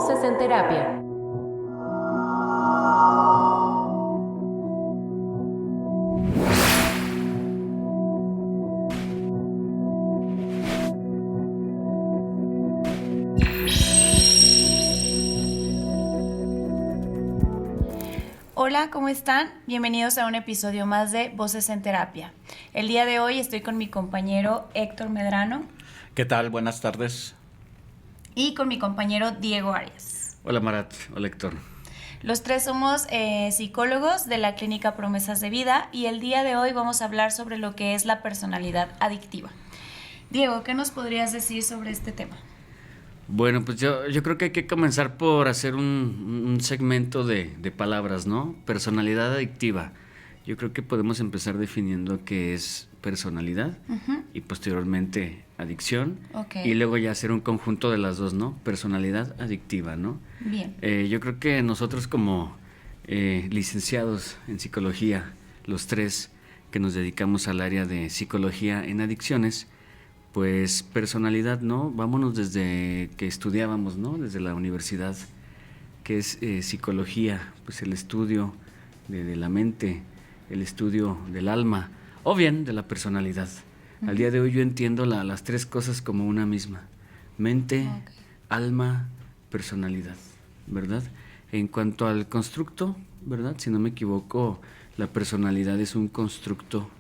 Voces en Terapia. Hola, ¿cómo están? Bienvenidos a un episodio más de Voces en Terapia. El día de hoy estoy con mi compañero Héctor Medrano. ¿Qué tal? Buenas tardes. Y con mi compañero Diego Arias. Hola Marat, hola Héctor. Los tres somos psicólogos de la Clínica Promesas de Vida y el día de hoy vamos a hablar sobre lo que es la personalidad adictiva. Diego, ¿qué nos podrías decir sobre este tema? Bueno, pues yo creo que hay que comenzar por hacer un segmento de palabras, ¿no? Personalidad adictiva. Yo creo que podemos empezar definiendo qué es personalidad y posteriormente adicción. Okay. Y luego ya hacer un conjunto de las dos, ¿no? Personalidad adictiva, ¿no? Bien. Yo creo que nosotros como licenciados en psicología, los tres que nos dedicamos al área de psicología en adicciones, pues personalidad, ¿no? Vámonos desde que estudiábamos, ¿no? Desde la universidad, que es psicología, pues el estudio de la mente, el estudio del alma, o bien de la personalidad. Al día de hoy yo entiendo las tres cosas como una misma: mente, alma, personalidad, ¿verdad? En cuanto al constructo, ¿verdad? Si no me equivoco, la personalidad es un constructo.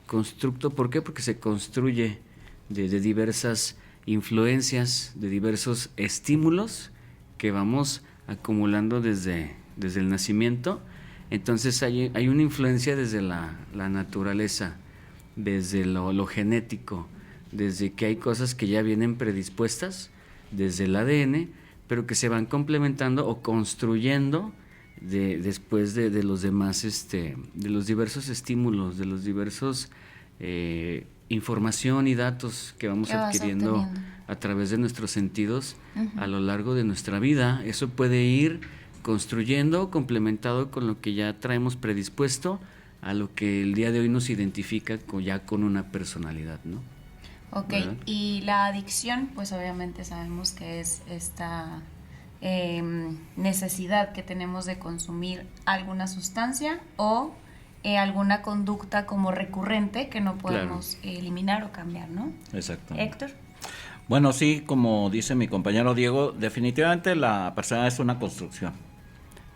¿Constructo por qué? Porque se construye de diversas influencias, de diversos estímulos que vamos acumulando desde el nacimiento. Entonces hay una influencia desde la naturaleza, desde lo genético, desde que hay cosas que ya vienen predispuestas, desde el ADN, pero que se van complementando o construyendo después de los demás, de los diversos estímulos, de los diversos información y datos que vamos adquiriendo a través de nuestros sentidos a lo largo de nuestra vida. Eso puede ir construyendo, complementado con lo que ya traemos predispuesto a lo que el día de hoy nos identifica ya con una personalidad, ¿no? Ok, ¿verdad? Y la adicción, pues obviamente sabemos que es esta necesidad que tenemos de consumir alguna sustancia o alguna conducta como recurrente que no podemos eliminar o cambiar, ¿no? Exacto. Héctor. Bueno, sí, como dice mi compañero Diego, definitivamente la personalidad es una construcción.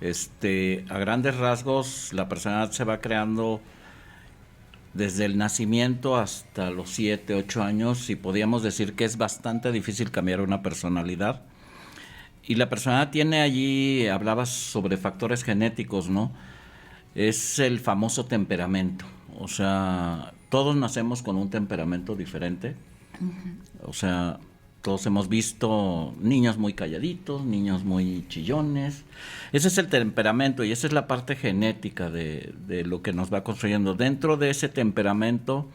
A grandes rasgos, la personalidad se va creando desde el nacimiento hasta los 7, 8 años, y podríamos decir que es bastante difícil cambiar una personalidad. Y la personalidad tiene allí, hablabas sobre factores genéticos, ¿no? Es el famoso temperamento. O sea, todos nacemos con un temperamento diferente. O sea, todos hemos visto niños muy calladitos, niños muy chillones. Ese es el temperamento y esa es la parte genética de lo que nos va construyendo. Dentro de ese temperamento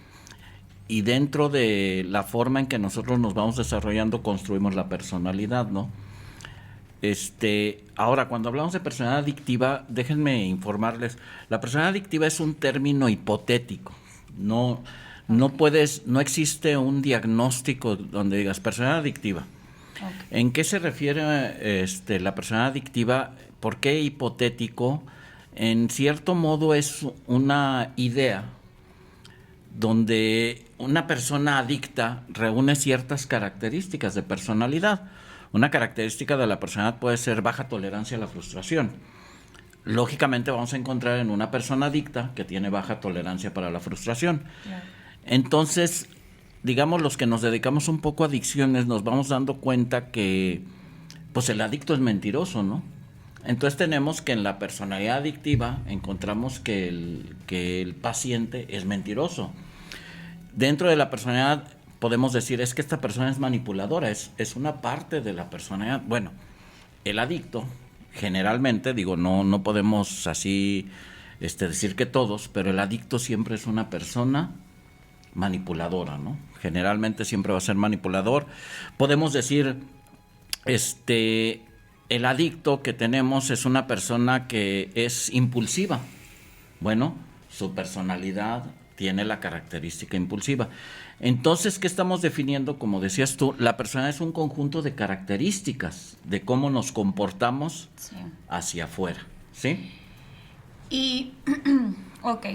y dentro de la forma en que nosotros nos vamos desarrollando, construimos la personalidad, ¿no? Ahora, cuando hablamos de personalidad adictiva, déjenme informarles, la personalidad adictiva es un término hipotético. No existe un diagnóstico donde digas personalidad adictiva. Okay. ¿En qué se refiere la personalidad adictiva? ¿Por qué hipotético? En cierto modo es una idea donde una persona adicta reúne ciertas características de personalidad. Una característica de la personalidad puede ser baja tolerancia a la frustración. Lógicamente vamos a encontrar en una persona adicta que tiene baja tolerancia para la frustración. Claro. Entonces, digamos, los que nos dedicamos un poco a adicciones nos vamos dando cuenta que pues el adicto es mentiroso, ¿no? Entonces tenemos que en la personalidad adictiva encontramos que el paciente es mentiroso. Dentro de la personalidad podemos decir, es que esta persona es manipuladora, es una parte de la personalidad. Bueno, el adicto, generalmente, digo, no podemos así decir que todos, pero el adicto siempre es una persona manipuladora, ¿no? Generalmente siempre va a ser manipulador. Podemos decir, el adicto que tenemos es una persona que es impulsiva. Bueno, su personalidad tiene la característica impulsiva. Entonces, ¿qué estamos definiendo? Como decías tú, la personalidad es un conjunto de características de cómo nos comportamos hacia afuera, ¿sí? Y, ok,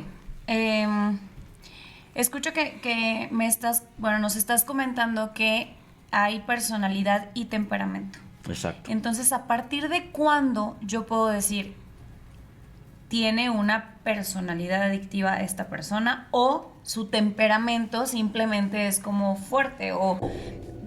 escucho que nos estás comentando que hay personalidad y temperamento. Exacto. Entonces, ¿a partir de cuándo yo puedo decir tiene una personalidad adictiva esta persona o su temperamento simplemente es como fuerte? O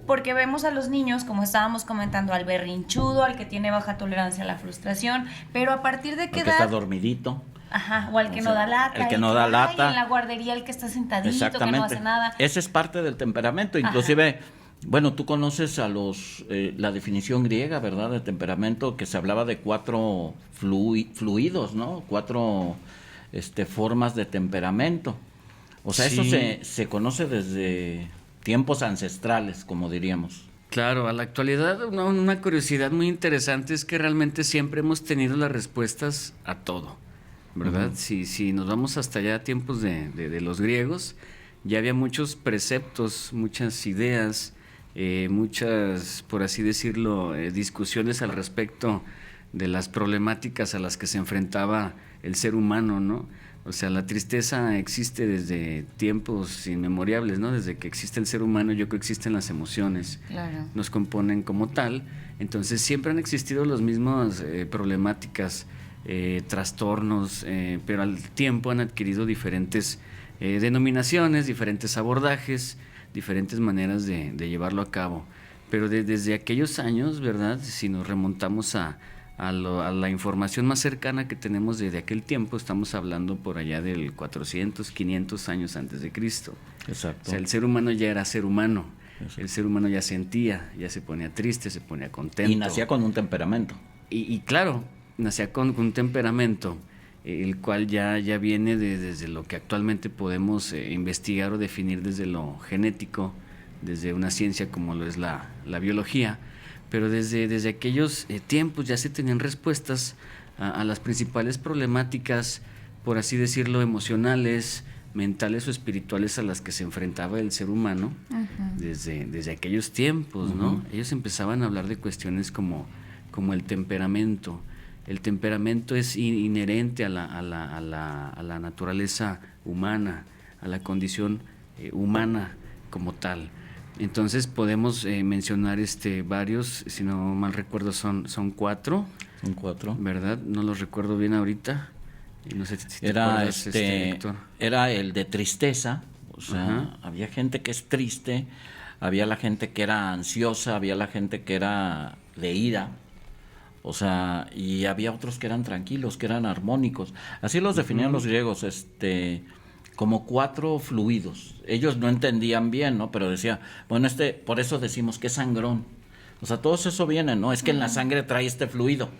porque vemos a los niños, como estábamos comentando, al berrinchudo, al que tiene baja tolerancia a la frustración, pero ¿a partir de qué edad? El que está dormidito. Ajá, o al que no da lata. El que no da lata. En la guardería el que está sentadito, que no hace nada. Ese es parte del temperamento. Inclusive, bueno, tú conoces a la definición griega, ¿verdad? De temperamento, que se hablaba de 4 fluidos, ¿no? 4 formas de temperamento. O sea, eso se conoce desde tiempos ancestrales, como diríamos. Claro, a la actualidad una curiosidad muy interesante es que realmente siempre hemos tenido las respuestas a todo, ¿verdad? Uh-huh. Si nos vamos hasta allá a tiempos de los griegos, ya había muchos preceptos, muchas ideas, muchas, por así decirlo, discusiones al respecto de las problemáticas a las que se enfrentaba el ser humano, ¿no? O sea, la tristeza existe desde tiempos inmemorables, ¿no? Desde que existe el ser humano, yo creo que existen las emociones, claro, nos componen como tal. Entonces siempre han existido las mismas problemáticas, trastornos, pero al tiempo han adquirido diferentes denominaciones, diferentes abordajes, diferentes maneras de llevarlo a cabo. Pero desde aquellos años, ¿verdad? Si nos remontamos a la información más cercana que tenemos desde aquel tiempo, estamos hablando por allá del 400, 500 años antes de Cristo. Exacto. O sea, el ser humano ya era ser humano. Exacto. El ser humano ya sentía, ya se ponía triste, se ponía contento. Y nacía con un temperamento. Y claro, nacía con un temperamento, el cual ya viene desde lo que actualmente podemos investigar o definir desde lo genético, desde una ciencia como lo es la biología. Pero desde aquellos tiempos ya se tenían respuestas a las principales problemáticas, por así decirlo, emocionales, mentales o espirituales a las que se enfrentaba el ser humano. Uh-huh. desde aquellos tiempos, uh-huh, ¿no? Ellos empezaban a hablar de cuestiones como el temperamento. El temperamento es inherente a la naturaleza humana, a la condición humana como tal. Entonces podemos mencionar varios, si no mal recuerdo son 4. Son 4. ¿Verdad? No los recuerdo bien ahorita. Y no sé si te era acuerdas, Héctor. Era el de tristeza, o sea, uh-huh, había gente que es triste, había la gente que era ansiosa, había la gente que era de ira, o sea, y había otros que eran tranquilos, que eran armónicos. Así los definían uh-huh, los griegos, como 4 fluidos. Ellos no entendían bien, ¿no? Pero decía, bueno, por eso decimos que es sangrón. O sea, todo eso viene, ¿no? Es que en la sangre trae este fluido.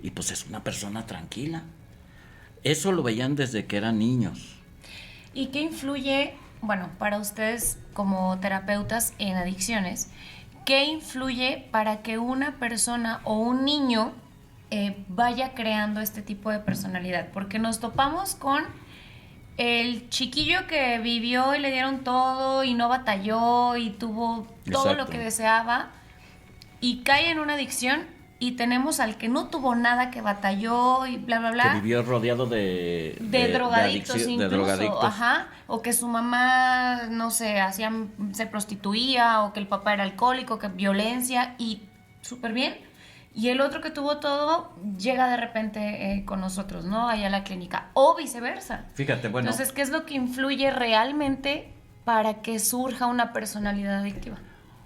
Y pues es una persona tranquila. Eso lo veían desde que eran niños. ¿Y qué influye, bueno, para ustedes como terapeutas en adicciones, qué influye para que una persona o un niño vaya creando este tipo de personalidad? Porque nos topamos con el chiquillo que vivió y le dieron todo y no batalló y tuvo todo lo que deseaba y cae en una adicción, y tenemos al que no tuvo nada, que batalló y bla, bla, bla. Que vivió rodeado de drogadictos incluso. De drogadictos. Ajá. O que su mamá, no sé, se prostituía, o que el papá era alcohólico, que violencia, y súper bien. Y el otro que tuvo todo llega de repente con nosotros, ¿no? Ahí a la clínica. O viceversa. Fíjate, bueno. Entonces, ¿qué es lo que influye realmente para que surja una personalidad adictiva?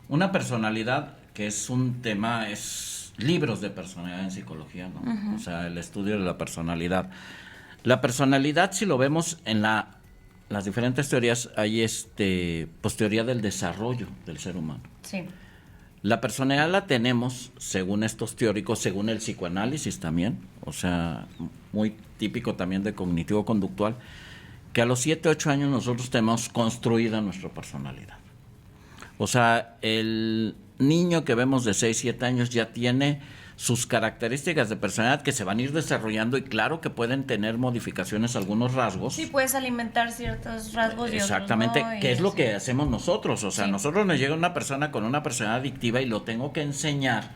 Una personalidad, que es un tema, es libros de personalidad en psicología, ¿no? Uh-huh. O sea, el estudio de la personalidad. La personalidad, si lo vemos en las diferentes teorías, hay pues teoría del desarrollo del ser humano. Sí. La personalidad la tenemos, según estos teóricos, según el psicoanálisis también, o sea, muy típico también de cognitivo-conductual, que a los 7, 8 años nosotros tenemos construida nuestra personalidad. O sea, niño que vemos de 6, 7 años ya tiene sus características de personalidad que se van a ir desarrollando y claro que pueden tener modificaciones algunos rasgos. Sí, puedes alimentar ciertos rasgos y exactamente, otros no, que es lo sí. que hacemos nosotros. O sea, Sí. nosotros nos llega una persona con una personalidad adictiva y lo tengo que enseñar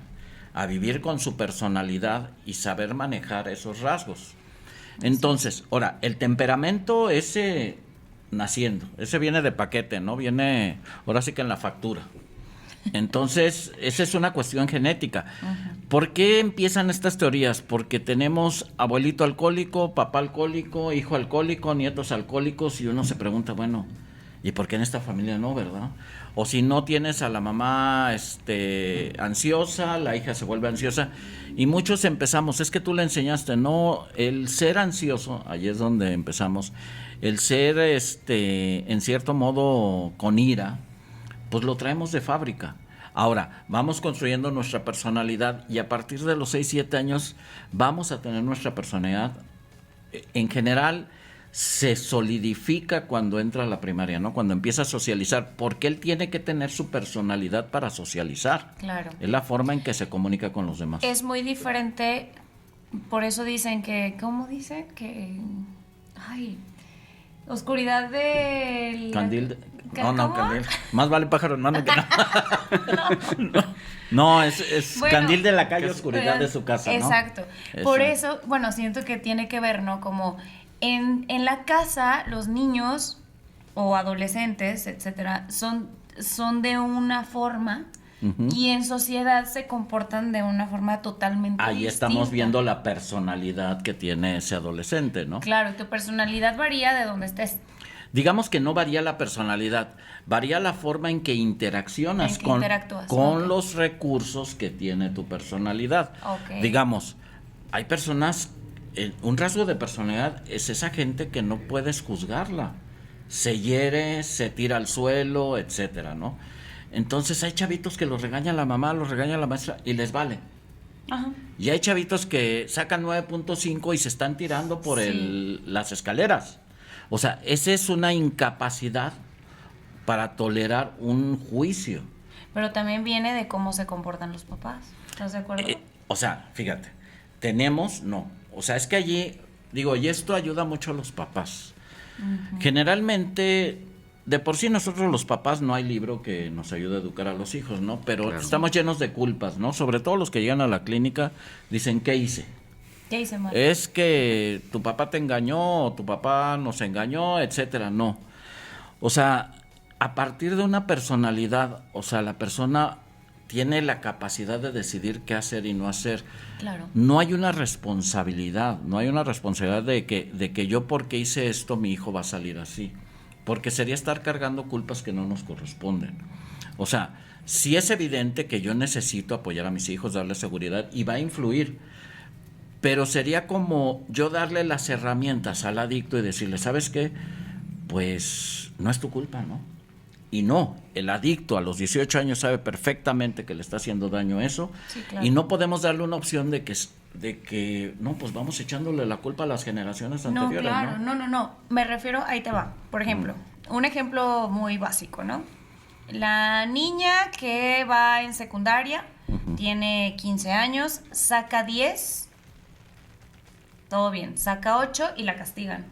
a vivir con su personalidad y saber manejar esos rasgos. Entonces, ahora, el temperamento ese naciendo, ese viene de paquete, ¿no? Viene ahora sí que en la factura. Entonces, esa es una cuestión genética. ¿Por qué empiezan estas teorías? Porque tenemos abuelito alcohólico, papá alcohólico, hijo alcohólico, nietos alcohólicos, y uno se pregunta, bueno, ¿y por qué en esta familia no, verdad? O si no tienes a la mamá ansiosa, la hija se vuelve ansiosa, y muchos empezamos, es que tú le enseñaste, no, el ser ansioso, ahí es donde empezamos, el ser en cierto modo con ira, pues lo traemos de fábrica. Ahora, vamos construyendo nuestra personalidad y a partir de los 6, 7 años vamos a tener nuestra personalidad. En general, se solidifica cuando entra a la primaria, ¿no? Cuando empieza a socializar, porque él tiene que tener su personalidad para socializar. Claro. Es la forma en que se comunica con los demás. Es muy diferente, por eso dicen que, ¿cómo dicen? Que, ay, oscuridad del... Candil. ¿Cómo? No, candil. Más vale pájaro en mano que no. No, es Bueno, candil de la calle, oscuridad de su casa, ¿no? Exacto. Por eso, bueno, siento que tiene que ver, ¿no? Como en la casa los niños o adolescentes, etcétera, son de una forma y en sociedad se comportan de una forma totalmente Ahí distinta. estamos viendo la personalidad que tiene ese adolescente, ¿no? Claro, tu personalidad varía de donde estés. Digamos que no varía la personalidad, varía la forma en que interaccionas interactúas, con ok. los recursos que tiene tu personalidad. Ok. Digamos, hay personas, un rasgo de personalidad es esa gente que no puedes juzgarla. Se hiere, se tira al suelo, etcétera, ¿no? Entonces hay chavitos que los regaña la mamá, los regaña la maestra y les vale. Ajá. Y hay chavitos que sacan 9.5 y se están tirando por Sí. las escaleras. O sea, esa es una incapacidad para tolerar un juicio. Pero también viene de cómo se comportan los papás. ¿Estás de acuerdo? O sea, fíjate, o sea, es que allí, digo, y esto ayuda mucho a los papás. Generalmente, de por sí nosotros los papás no hay libro que nos ayude a educar a los hijos, ¿no? Pero Claro. estamos llenos de culpas, ¿no? Sobre todo los que llegan a la clínica dicen, ¿qué hice? ¿Qué hice mal? Es que tu papá te engañó o tu papá nos engañó, etcétera. No. O sea, a partir de una personalidad, o sea, la persona tiene la capacidad de decidir qué hacer y no hacer. Claro. No hay una responsabilidad, de que yo porque hice esto mi hijo va a salir así. Porque sería estar cargando culpas que no nos corresponden. O sea, sí es evidente que yo necesito apoyar a mis hijos, darles seguridad y va a influir. Pero sería como yo darle las herramientas al adicto y decirle, ¿sabes qué? Pues no es tu culpa, ¿no? Y no, el adicto a los 18 años sabe perfectamente que le está haciendo daño eso. Sí, claro. Y no podemos darle una opción de que, no, pues vamos echándole la culpa a las generaciones No, anteriores, claro, ¿no? no. Me refiero, ahí te va. Por ejemplo, un ejemplo muy básico, ¿no? La niña que va en secundaria, tiene 15 años, saca 10, todo bien, saca 8 y la castigan.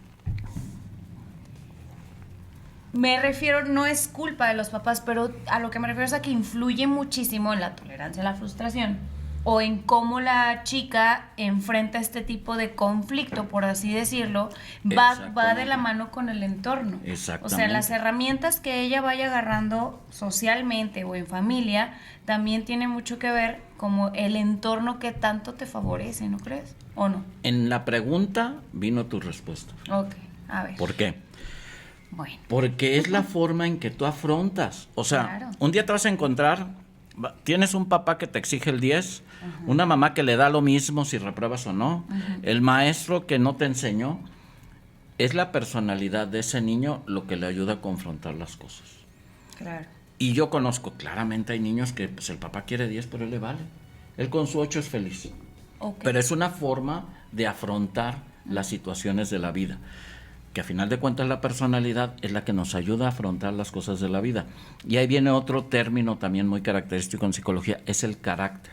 Me refiero, no es culpa de los papás, pero a lo que me refiero es a que influye muchísimo en la tolerancia a la frustración o en cómo la chica enfrenta este tipo de conflicto, por así decirlo, va de la mano con el entorno. Exactamente. O sea, las herramientas que ella vaya agarrando socialmente o en familia también tiene mucho que ver como el entorno que tanto te favorece, ¿no crees? ¿O no? En la pregunta vino tu respuesta. Ok, a ver. ¿Por qué? Bueno. Porque es la forma en que tú afrontas. O sea, Claro. un día te vas a encontrar, tienes un papá que te exige el 10, una mamá que le da lo mismo si repruebas o no, el maestro que no te enseñó. Es la personalidad de ese niño lo que le ayuda a confrontar las cosas. Claro. Y yo conozco, claramente hay niños que pues el papá quiere 10, pero él le vale. Él con su 8 es feliz. Ok. Pero es una forma de afrontar las situaciones de la vida. que a final de cuentas la personalidad es la que nos ayuda a afrontar las cosas de la vida. Y ahí viene otro término también muy característico en psicología, es el carácter.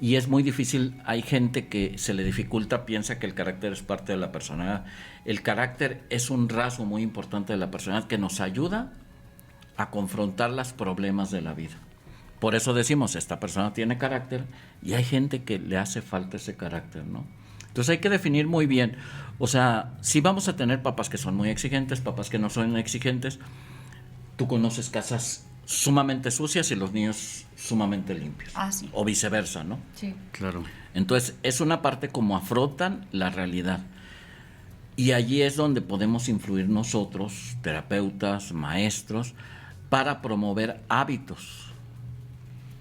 Y es muy difícil, hay gente que se le dificulta, piensa que el carácter es parte de la personalidad. El carácter es un rasgo muy importante de la personalidad que nos ayuda a confrontar los problemas de la vida. Por eso decimos, esta persona tiene carácter y hay gente que le hace falta ese carácter, ¿no? Entonces hay que definir muy bien, o sea, si vamos a tener papás que son muy exigentes, papás que no son exigentes, tú conoces casas sumamente sucias y los niños sumamente limpios. Sí. O viceversa, ¿no? Sí. Claro. Entonces, es una parte como afrontan la realidad. Y allí es donde podemos influir nosotros, terapeutas, maestros, para promover hábitos.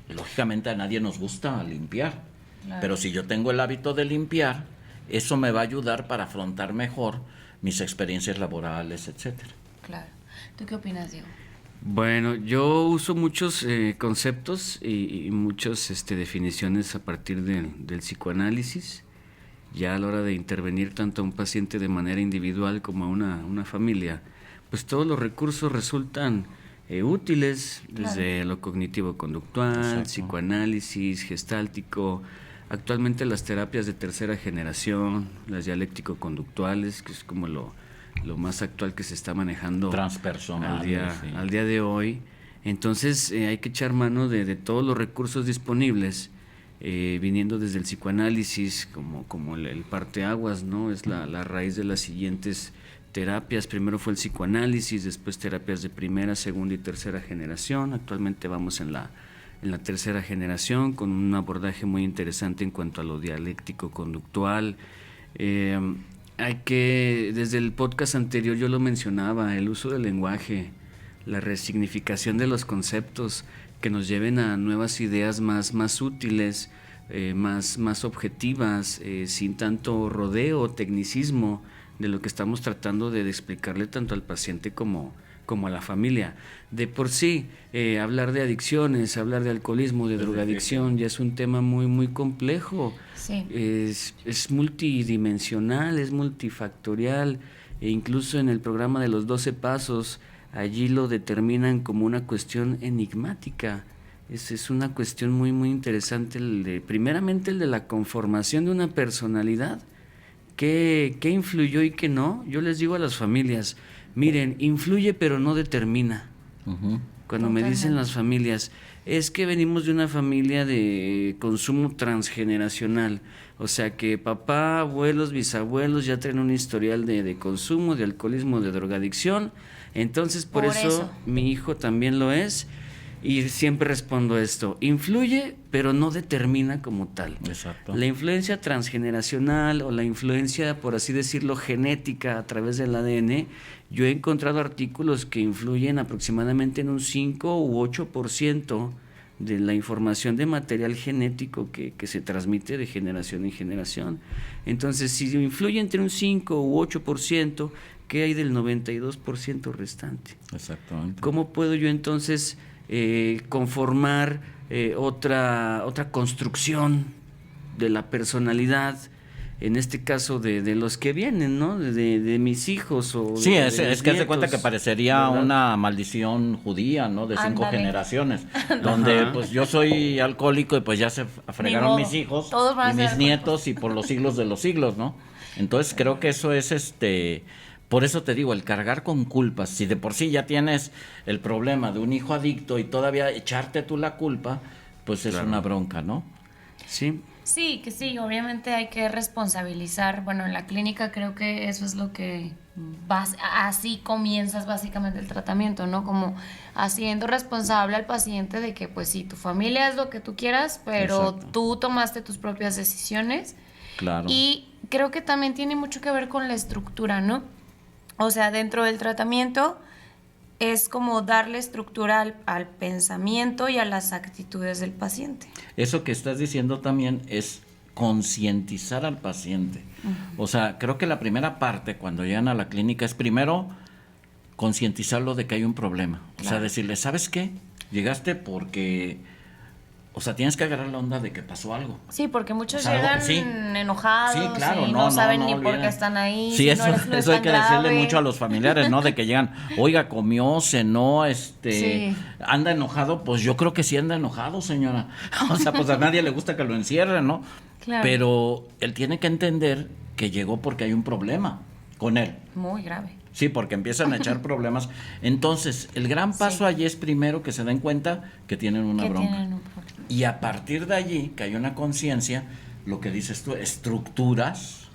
Lógicamente a nadie nos gusta limpiar, Claro. pero si yo tengo el hábito de limpiar, eso me va a ayudar para afrontar mejor mis experiencias laborales, etcétera. Claro. ¿Tú qué opinas, Diego? Bueno, yo uso muchos conceptos y muchas definiciones a partir del psicoanálisis. Ya a la hora de intervenir tanto a un paciente de manera individual como a una familia, pues todos los recursos resultan útiles, desde lo cognitivo-conductual, Exacto. psicoanálisis, gestáltico, actualmente las terapias de tercera generación, las dialéctico-conductuales, que es como lo más actual que se está manejando Transpersonales, sí. al día de hoy. Entonces hay que echar mano de todos los recursos disponibles, viniendo desde el psicoanálisis como el parteaguas, ¿no? Es la raíz de las siguientes terapias. Primero fue el psicoanálisis, después terapias de primera, segunda y tercera generación. Actualmente vamos en la tercera generación con un abordaje muy interesante en cuanto a lo dialéctico conductual. Hay que, desde el podcast anterior yo lo mencionaba, el uso del lenguaje, la resignificación de los conceptos que nos lleven a nuevas ideas más útiles, más objetivas, sin tanto rodeo o tecnicismo de lo que estamos tratando de explicarle tanto al paciente como a la familia. De por sí, hablar de adicciones, hablar de alcoholismo, de drogadicción, ya es un tema muy complejo. Sí. Es multidimensional, es multifactorial, e incluso en el programa de los 12 pasos, allí lo determinan como una cuestión enigmática. Es una cuestión muy interesante, primeramente el de la conformación de una personalidad. ¿Qué influyó y qué no? Yo les digo a las familias, miren, influye pero no determina. Uh-huh. Cuando me dicen las familias, es que venimos de una familia de consumo transgeneracional, o sea que papá, abuelos, bisabuelos ya traen un historial de consumo, de alcoholismo, de drogadicción, entonces por eso mi hijo también lo es. Y siempre respondo esto, influye pero no determina como tal. Exacto. La influencia transgeneracional o la influencia, por así decirlo, genética a través del ADN, yo he encontrado artículos que influyen aproximadamente en un 5 u 8% de la información de material genético que se transmite de generación en generación. Entonces, si influye entre un 5 u 8%, ¿qué hay del 92% restante? Exactamente. ¿Cómo puedo yo entonces conformar otra construcción de la personalidad, en este caso de los que vienen, ¿no? De mis hijos o sí, de es que haz de cuenta que parecería, ¿verdad?, una maldición judía, ¿no? De 5 generaciones, donde pues yo soy alcohólico y pues ya se fregaron mis hijos y mis nietos y por los siglos de los siglos, ¿no? Entonces creo que eso es por eso te digo, el cargar con culpas, si de por sí ya tienes el problema de un hijo adicto y todavía echarte tú la culpa, pues es una bronca, ¿no? Sí. Sí, que sí, obviamente hay que responsabilizar. Bueno, en la clínica creo que eso es lo que así comienzas básicamente el tratamiento, ¿no? Como haciendo responsable al paciente de que pues sí, tu familia es lo que tú quieras, pero exacto, tú tomaste tus propias decisiones. Claro. Y creo que también tiene mucho que ver con la estructura, ¿no? O sea, dentro del tratamiento es como darle estructura al pensamiento y a las actitudes del paciente. Eso que estás diciendo también es concientizar al paciente. Uh-huh. O sea, creo que la primera parte cuando llegan a la clínica es primero concientizarlo de que hay un problema. Claro. O sea, decirle, ¿sabes qué? Llegaste porque O sea, tienes que agarrar la onda de que pasó algo. Sí, porque muchos O sea, llegan sí. enojados Sí, claro, y no saben ni por qué están ahí. Sí, si eso, no es eso hay tan que decirle grave. mucho a los familiares, ¿no? De que llegan, oiga, comió, cenó, Sí. anda enojado. Pues yo creo que sí anda enojado, señora. O sea, pues a nadie le gusta que lo encierren, ¿no? Claro. Pero él tiene que entender que llegó porque hay un problema con él. Muy grave. Sí, porque empiezan a echar problemas. Entonces, el gran paso allí es primero que se den cuenta que tienen una Que bronca. tienen un problema. Y a partir de allí, que hay una conciencia, lo que dices tú, estructuras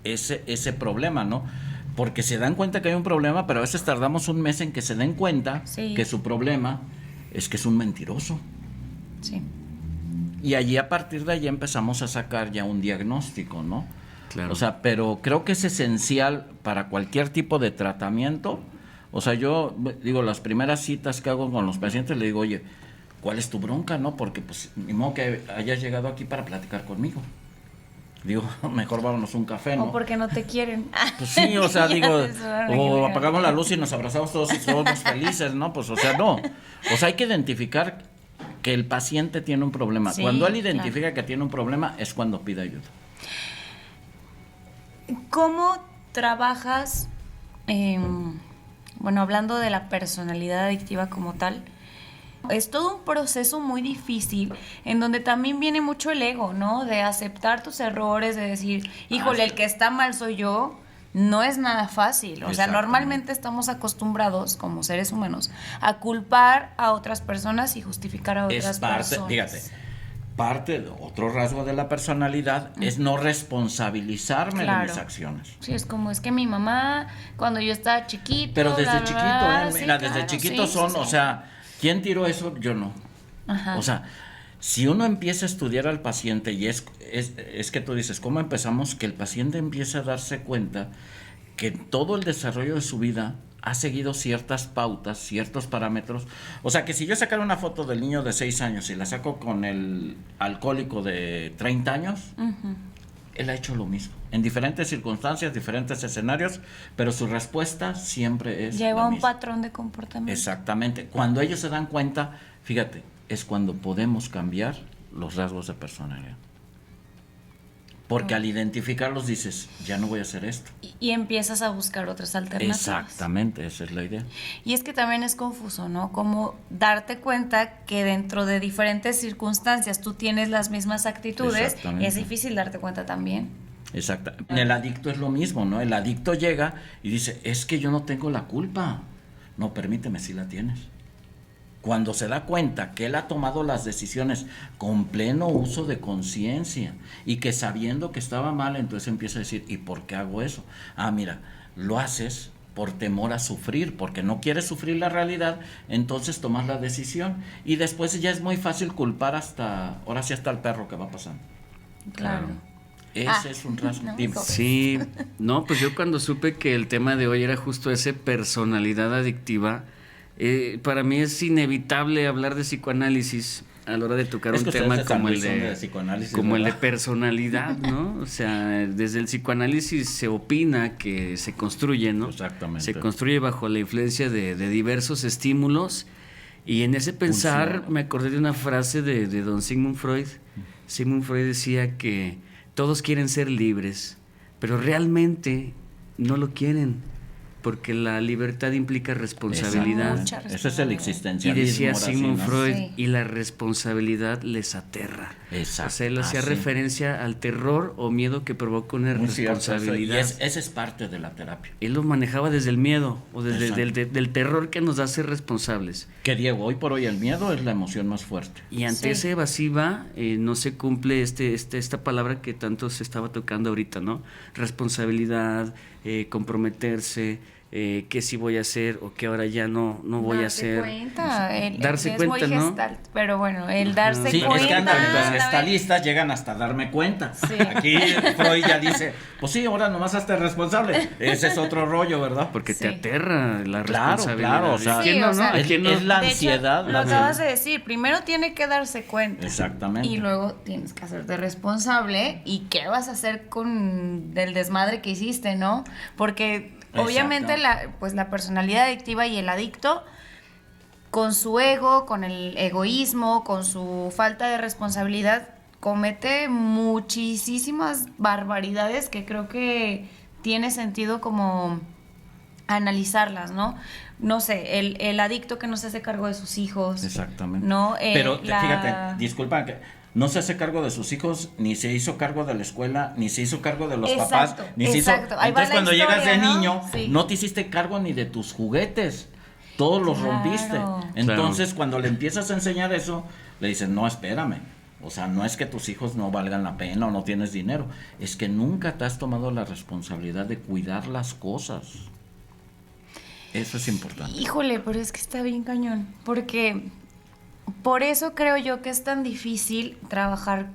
ese problema, ¿no? Porque se dan cuenta que hay un problema, pero a veces tardamos un mes en que se den cuenta Sí. que su problema es que es un mentiroso. Sí. Y allí, a partir de allí, empezamos a sacar ya un diagnóstico, ¿no? Claro. O sea, pero creo que es esencial para cualquier tipo de tratamiento. O sea, yo digo, las primeras citas que hago con los pacientes, le digo, oye, ¿cuál es tu bronca, no? Porque pues ni modo que hayas llegado aquí para platicar conmigo. Digo, mejor vámonos a un café, ¿no? O porque no te quieren. Pues sí, o sea, Ya digo, te suena o que- apagamos la luz y nos abrazamos todos y somos felices, ¿no? Pues, o sea, no. O sea, hay que identificar que el paciente tiene un problema. Sí, Cuando él identifica claro. que tiene un problema, es cuando pide ayuda. ¿Cómo trabajas, bueno, hablando de la personalidad adictiva como tal? Es todo un proceso muy difícil en donde también viene mucho el ego, ¿no? De aceptar tus errores, de decir, híjole, sí. el que está mal soy yo. No es nada fácil. O sea, Exactamente. normalmente estamos acostumbrados como seres humanos a culpar a otras personas y justificar a otras Es parte, personas. fíjate, parte, otro rasgo de la personalidad es no responsabilizarme de mis acciones. Sí, es como, es que mi mamá, cuando yo estaba chiquito... Pero desde bla, bla, chiquito, bla, sí, mira, desde claro, chiquito sí, son, sí, o sí. sea, ¿quién tiró eso? Yo no. Ajá. O sea, si uno empieza a estudiar al paciente y es que tú dices, ¿cómo empezamos? Que el paciente empiece a darse cuenta que todo el desarrollo de su vida ha seguido ciertas pautas, ciertos parámetros. O sea, que si yo sacara una foto del niño de 6 años y la saco con el alcohólico de 30 años, él ha hecho lo mismo. En diferentes circunstancias, diferentes escenarios, pero su respuesta siempre es Lleva la un misma. patrón de comportamiento. Exactamente. Cuando ellos se dan cuenta, fíjate, es cuando podemos cambiar los rasgos de personalidad. Porque al identificarlos dices, ya no voy a hacer esto. Y empiezas a buscar otras alternativas. Exactamente, esa es la idea. Y es que también es confuso, ¿no? Como darte cuenta que dentro de diferentes circunstancias tú tienes las mismas actitudes. Exactamente. Es difícil darte cuenta también. Exacto. En el adicto es lo mismo, ¿no? El adicto llega y dice, es que yo no tengo la culpa. No, permíteme, si la tienes. Cuando se da cuenta que él ha tomado las decisiones con pleno uso de conciencia y que sabiendo que estaba mal, entonces empieza a decir, ¿y por qué hago eso? Ah, mira, lo haces por temor a sufrir, porque no quieres sufrir la realidad, entonces tomas la decisión y después ya es muy fácil culpar ahora sí hasta el perro que va pasando. Claro. Ese es un rasgo. no, Dime. Sí, no, pues yo cuando supe que el tema de hoy era justo ese personalidad adictiva, para mí es inevitable hablar de psicoanálisis a la hora de tocar Es un que tema ustedes de San como el Luis son de de psicoanálisis, como el de ¿verdad? personalidad, ¿no? O sea, desde el psicoanálisis se opina que se construye, ¿no? Exactamente. Se construye bajo la influencia de diversos estímulos y en ese pensar Funciona. me acordé de una frase de don Sigmund Freud. Sigmund Freud decía que todos quieren ser libres, pero realmente no lo quieren, porque la libertad implica responsabilidad. Mucha Ese es el Y existencialismo. decía ahora sí, Sigmund ¿no? Freud, Sí. y la responsabilidad les aterra. Exacto. O sea, él hacía Ah, sí. referencia al terror o miedo que provoca una Muy cierto, responsabilidad. eso. Y esa es parte de la terapia. Él lo manejaba desde el miedo o desde Exacto. del terror que nos hace responsables. Que Diego, hoy por hoy el miedo es la emoción más fuerte. Y ante Sí. esa evasiva no se cumple esta palabra que tanto se estaba tocando ahorita, ¿no? Responsabilidad, comprometerse, qué sí voy a hacer o qué ahora ya no voy a hacer. Darse es cuenta, muy ¿no? Gestalt, pero bueno, el darse Sí, cuenta. es que andan, los a ver, gestalistas llegan hasta darme cuenta. Sí. Aquí Freud ya dice, pues sí, ahora nomás hazte responsable. Ese es otro rollo, ¿verdad? Porque te Sí. aterra la Claro, responsabilidad. claro, o sea, ¿A quién Sí, no, o sea, no? ¿A quién no? es la de hecho, ansiedad. lo acabas de decir, primero tiene que darse cuenta. Exactamente. Y luego tienes que hacerte responsable y qué vas a hacer con el desmadre que hiciste, ¿no? Porque Exacto. obviamente la personalidad adictiva y el adicto con su ego, con el egoísmo, con su falta de responsabilidad, comete muchísimas barbaridades que creo que tiene sentido como analizarlas, ¿no? No sé, el adicto que no se hace cargo de sus hijos. Exactamente. ¿No? Pero fíjate, disculpa, que no se hace cargo de sus hijos, ni se hizo cargo de la escuela, ni se hizo cargo de los papás, ni se hizo. Ahí va entonces la cuando historia, llegas de ¿no? niño, Sí. no te hiciste cargo ni de tus juguetes. Todos los rompiste. Entonces, cuando le empiezas a enseñar eso, le dices, no, espérame. O sea, no es que tus hijos no valgan la pena o no tienes dinero. Es que nunca te has tomado la responsabilidad de cuidar las cosas. Eso es importante. Híjole, pero es que está bien cañón. Porque por eso creo yo que es tan difícil trabajar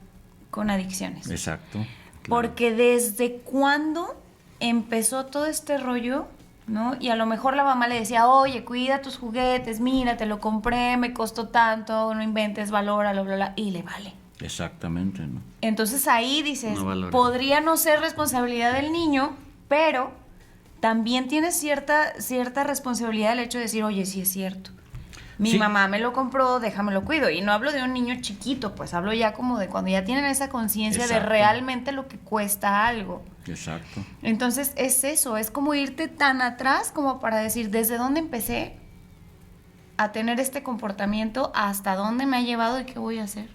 con adicciones. Exacto. Porque desde cuándo empezó todo este rollo, ¿no? Y a lo mejor la mamá le decía, oye, cuida tus juguetes, mira, te lo compré, me costó tanto, no inventes, valóralo, bla, bla, y le vale. Exactamente, ¿no? Entonces ahí dices, No podría no ser responsabilidad del niño, pero también tiene cierta responsabilidad el hecho de decir, oye, sí es cierto. Mi mamá me lo compró, déjamelo cuido. Y no hablo de un niño chiquito, pues hablo ya como de cuando ya tienen esa conciencia de realmente lo que cuesta algo. Exacto. Entonces es eso, es como irte tan atrás como para decir, ¿desde dónde empecé a tener este comportamiento? ¿Hasta dónde me ha llevado y qué voy a hacer?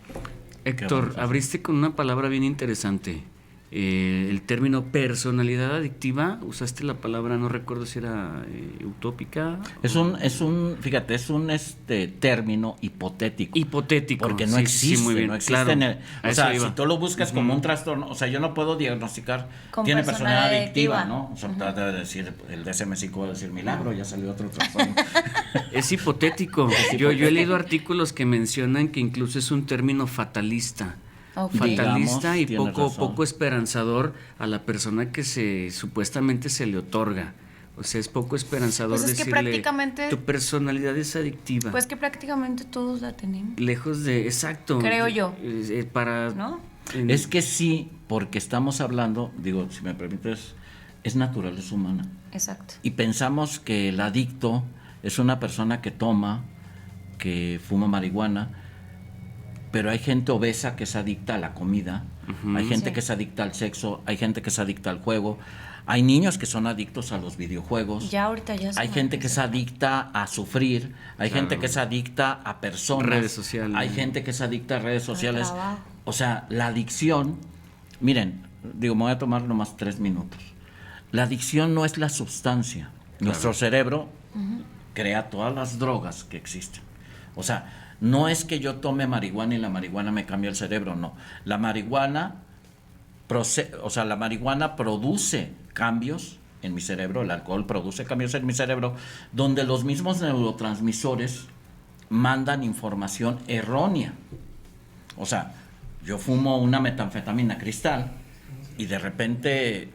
Héctor, abriste con una palabra bien interesante. El término personalidad adictiva, usaste la palabra, no recuerdo si era utópica. Fíjate, es un término hipotético. Hipotético. Porque no existe, muy bien, no existe claro, en el, o sea, si tú lo buscas como un Ujú. trastorno, o sea, yo no puedo diagnosticar, Con tiene personalidad adictiva, adictiva, ¿no? O sea, trata de decir, el DSM-5 va a decir milagro, ya salió otro trastorno. Es hipotético. Yo he leído artículos que mencionan que incluso es un término fatalista. Ok. Fatalista y Digamos, tienes razón. poco esperanzador a la persona que supuestamente se le otorga. O sea, es poco esperanzador Pues es que decirle, prácticamente- tu personalidad es adictiva. Pues que prácticamente todos la tenemos. Lejos de, exacto. Creo yo. Para, ¿No? Es que sí, porque estamos hablando, digo, si me permites, es naturaleza humana. Exacto. Y pensamos que el adicto es una persona que toma, que fuma marihuana, pero hay gente obesa que es adicta a la comida, hay gente que es adicta al sexo, hay gente que es adicta al juego, hay niños que son adictos a los videojuegos, Ya ahorita ya hay gente que es adicta a sufrir, hay gente que es adicta a personas, Redes sociales. hay gente que es adicta a redes sociales. trabajo. O sea, la adicción, miren, digo, me voy a tomar nomás 3 minutos. La adicción no es la sustancia. Nuestro cerebro crea todas las drogas que existen. O sea, no es que yo tome marihuana y la marihuana me cambie el cerebro, no. La marihuana produce cambios en mi cerebro, el alcohol produce cambios en mi cerebro, donde los mismos neurotransmisores mandan información errónea. O sea, yo fumo una metanfetamina cristal y de repente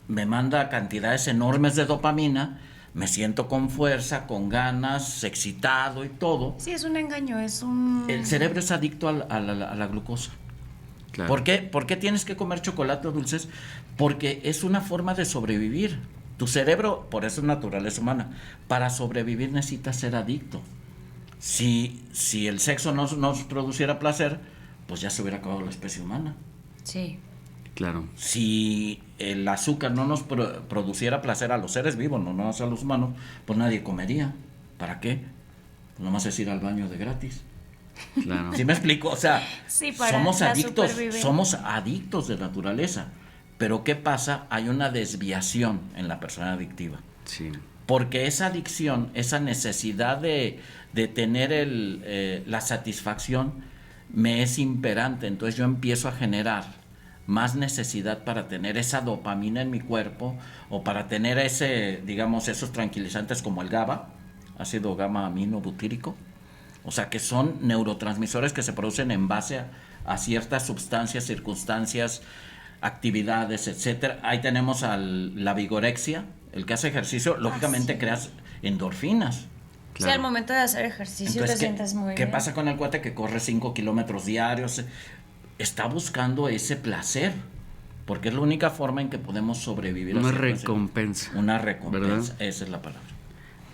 me manda cantidades enormes de dopamina, me siento con fuerza, con ganas, excitado y todo. Sí, es un engaño, es un... El cerebro es adicto a la glucosa. Claro. ¿Por qué tienes que comer chocolate o dulces? Porque es una forma de sobrevivir. Tu cerebro, por eso es naturaleza humana, para sobrevivir necesitas ser adicto. Si el sexo no nos produciera placer, pues ya se hubiera acabado la especie humana. Sí. Claro. Si el azúcar no nos produciera placer a los seres vivos, no a los humanos, pues nadie comería. ¿Para qué? Pues nomás es ir al baño de gratis. Claro. ¿Sí me explico? O sea, Sí, para somos la adictos, supervivencia. somos adictos de naturaleza. Pero ¿qué pasa? Hay una desviación en la persona adictiva. Sí. Porque esa adicción, esa necesidad de tener la satisfacción, me es imperante. Entonces yo empiezo a generar más necesidad para tener esa dopamina en mi cuerpo o para tener esos tranquilizantes como el GABA, ácido gamma aminobutírico. O sea, que son neurotransmisores que se producen en base a ciertas sustancias, circunstancias, actividades, etcétera. Ahí tenemos la vigorexia, el que hace ejercicio, lógicamente creas endorfinas. Sí, al momento de hacer ejercicio Entonces, te sientes muy ¿qué bien. pasa con el cuate que corre 5 kilómetros diarios? Está buscando ese placer, porque es la única forma en que podemos sobrevivir. Una a ese placer. recompensa. Una recompensa, ¿verdad? esa es la palabra.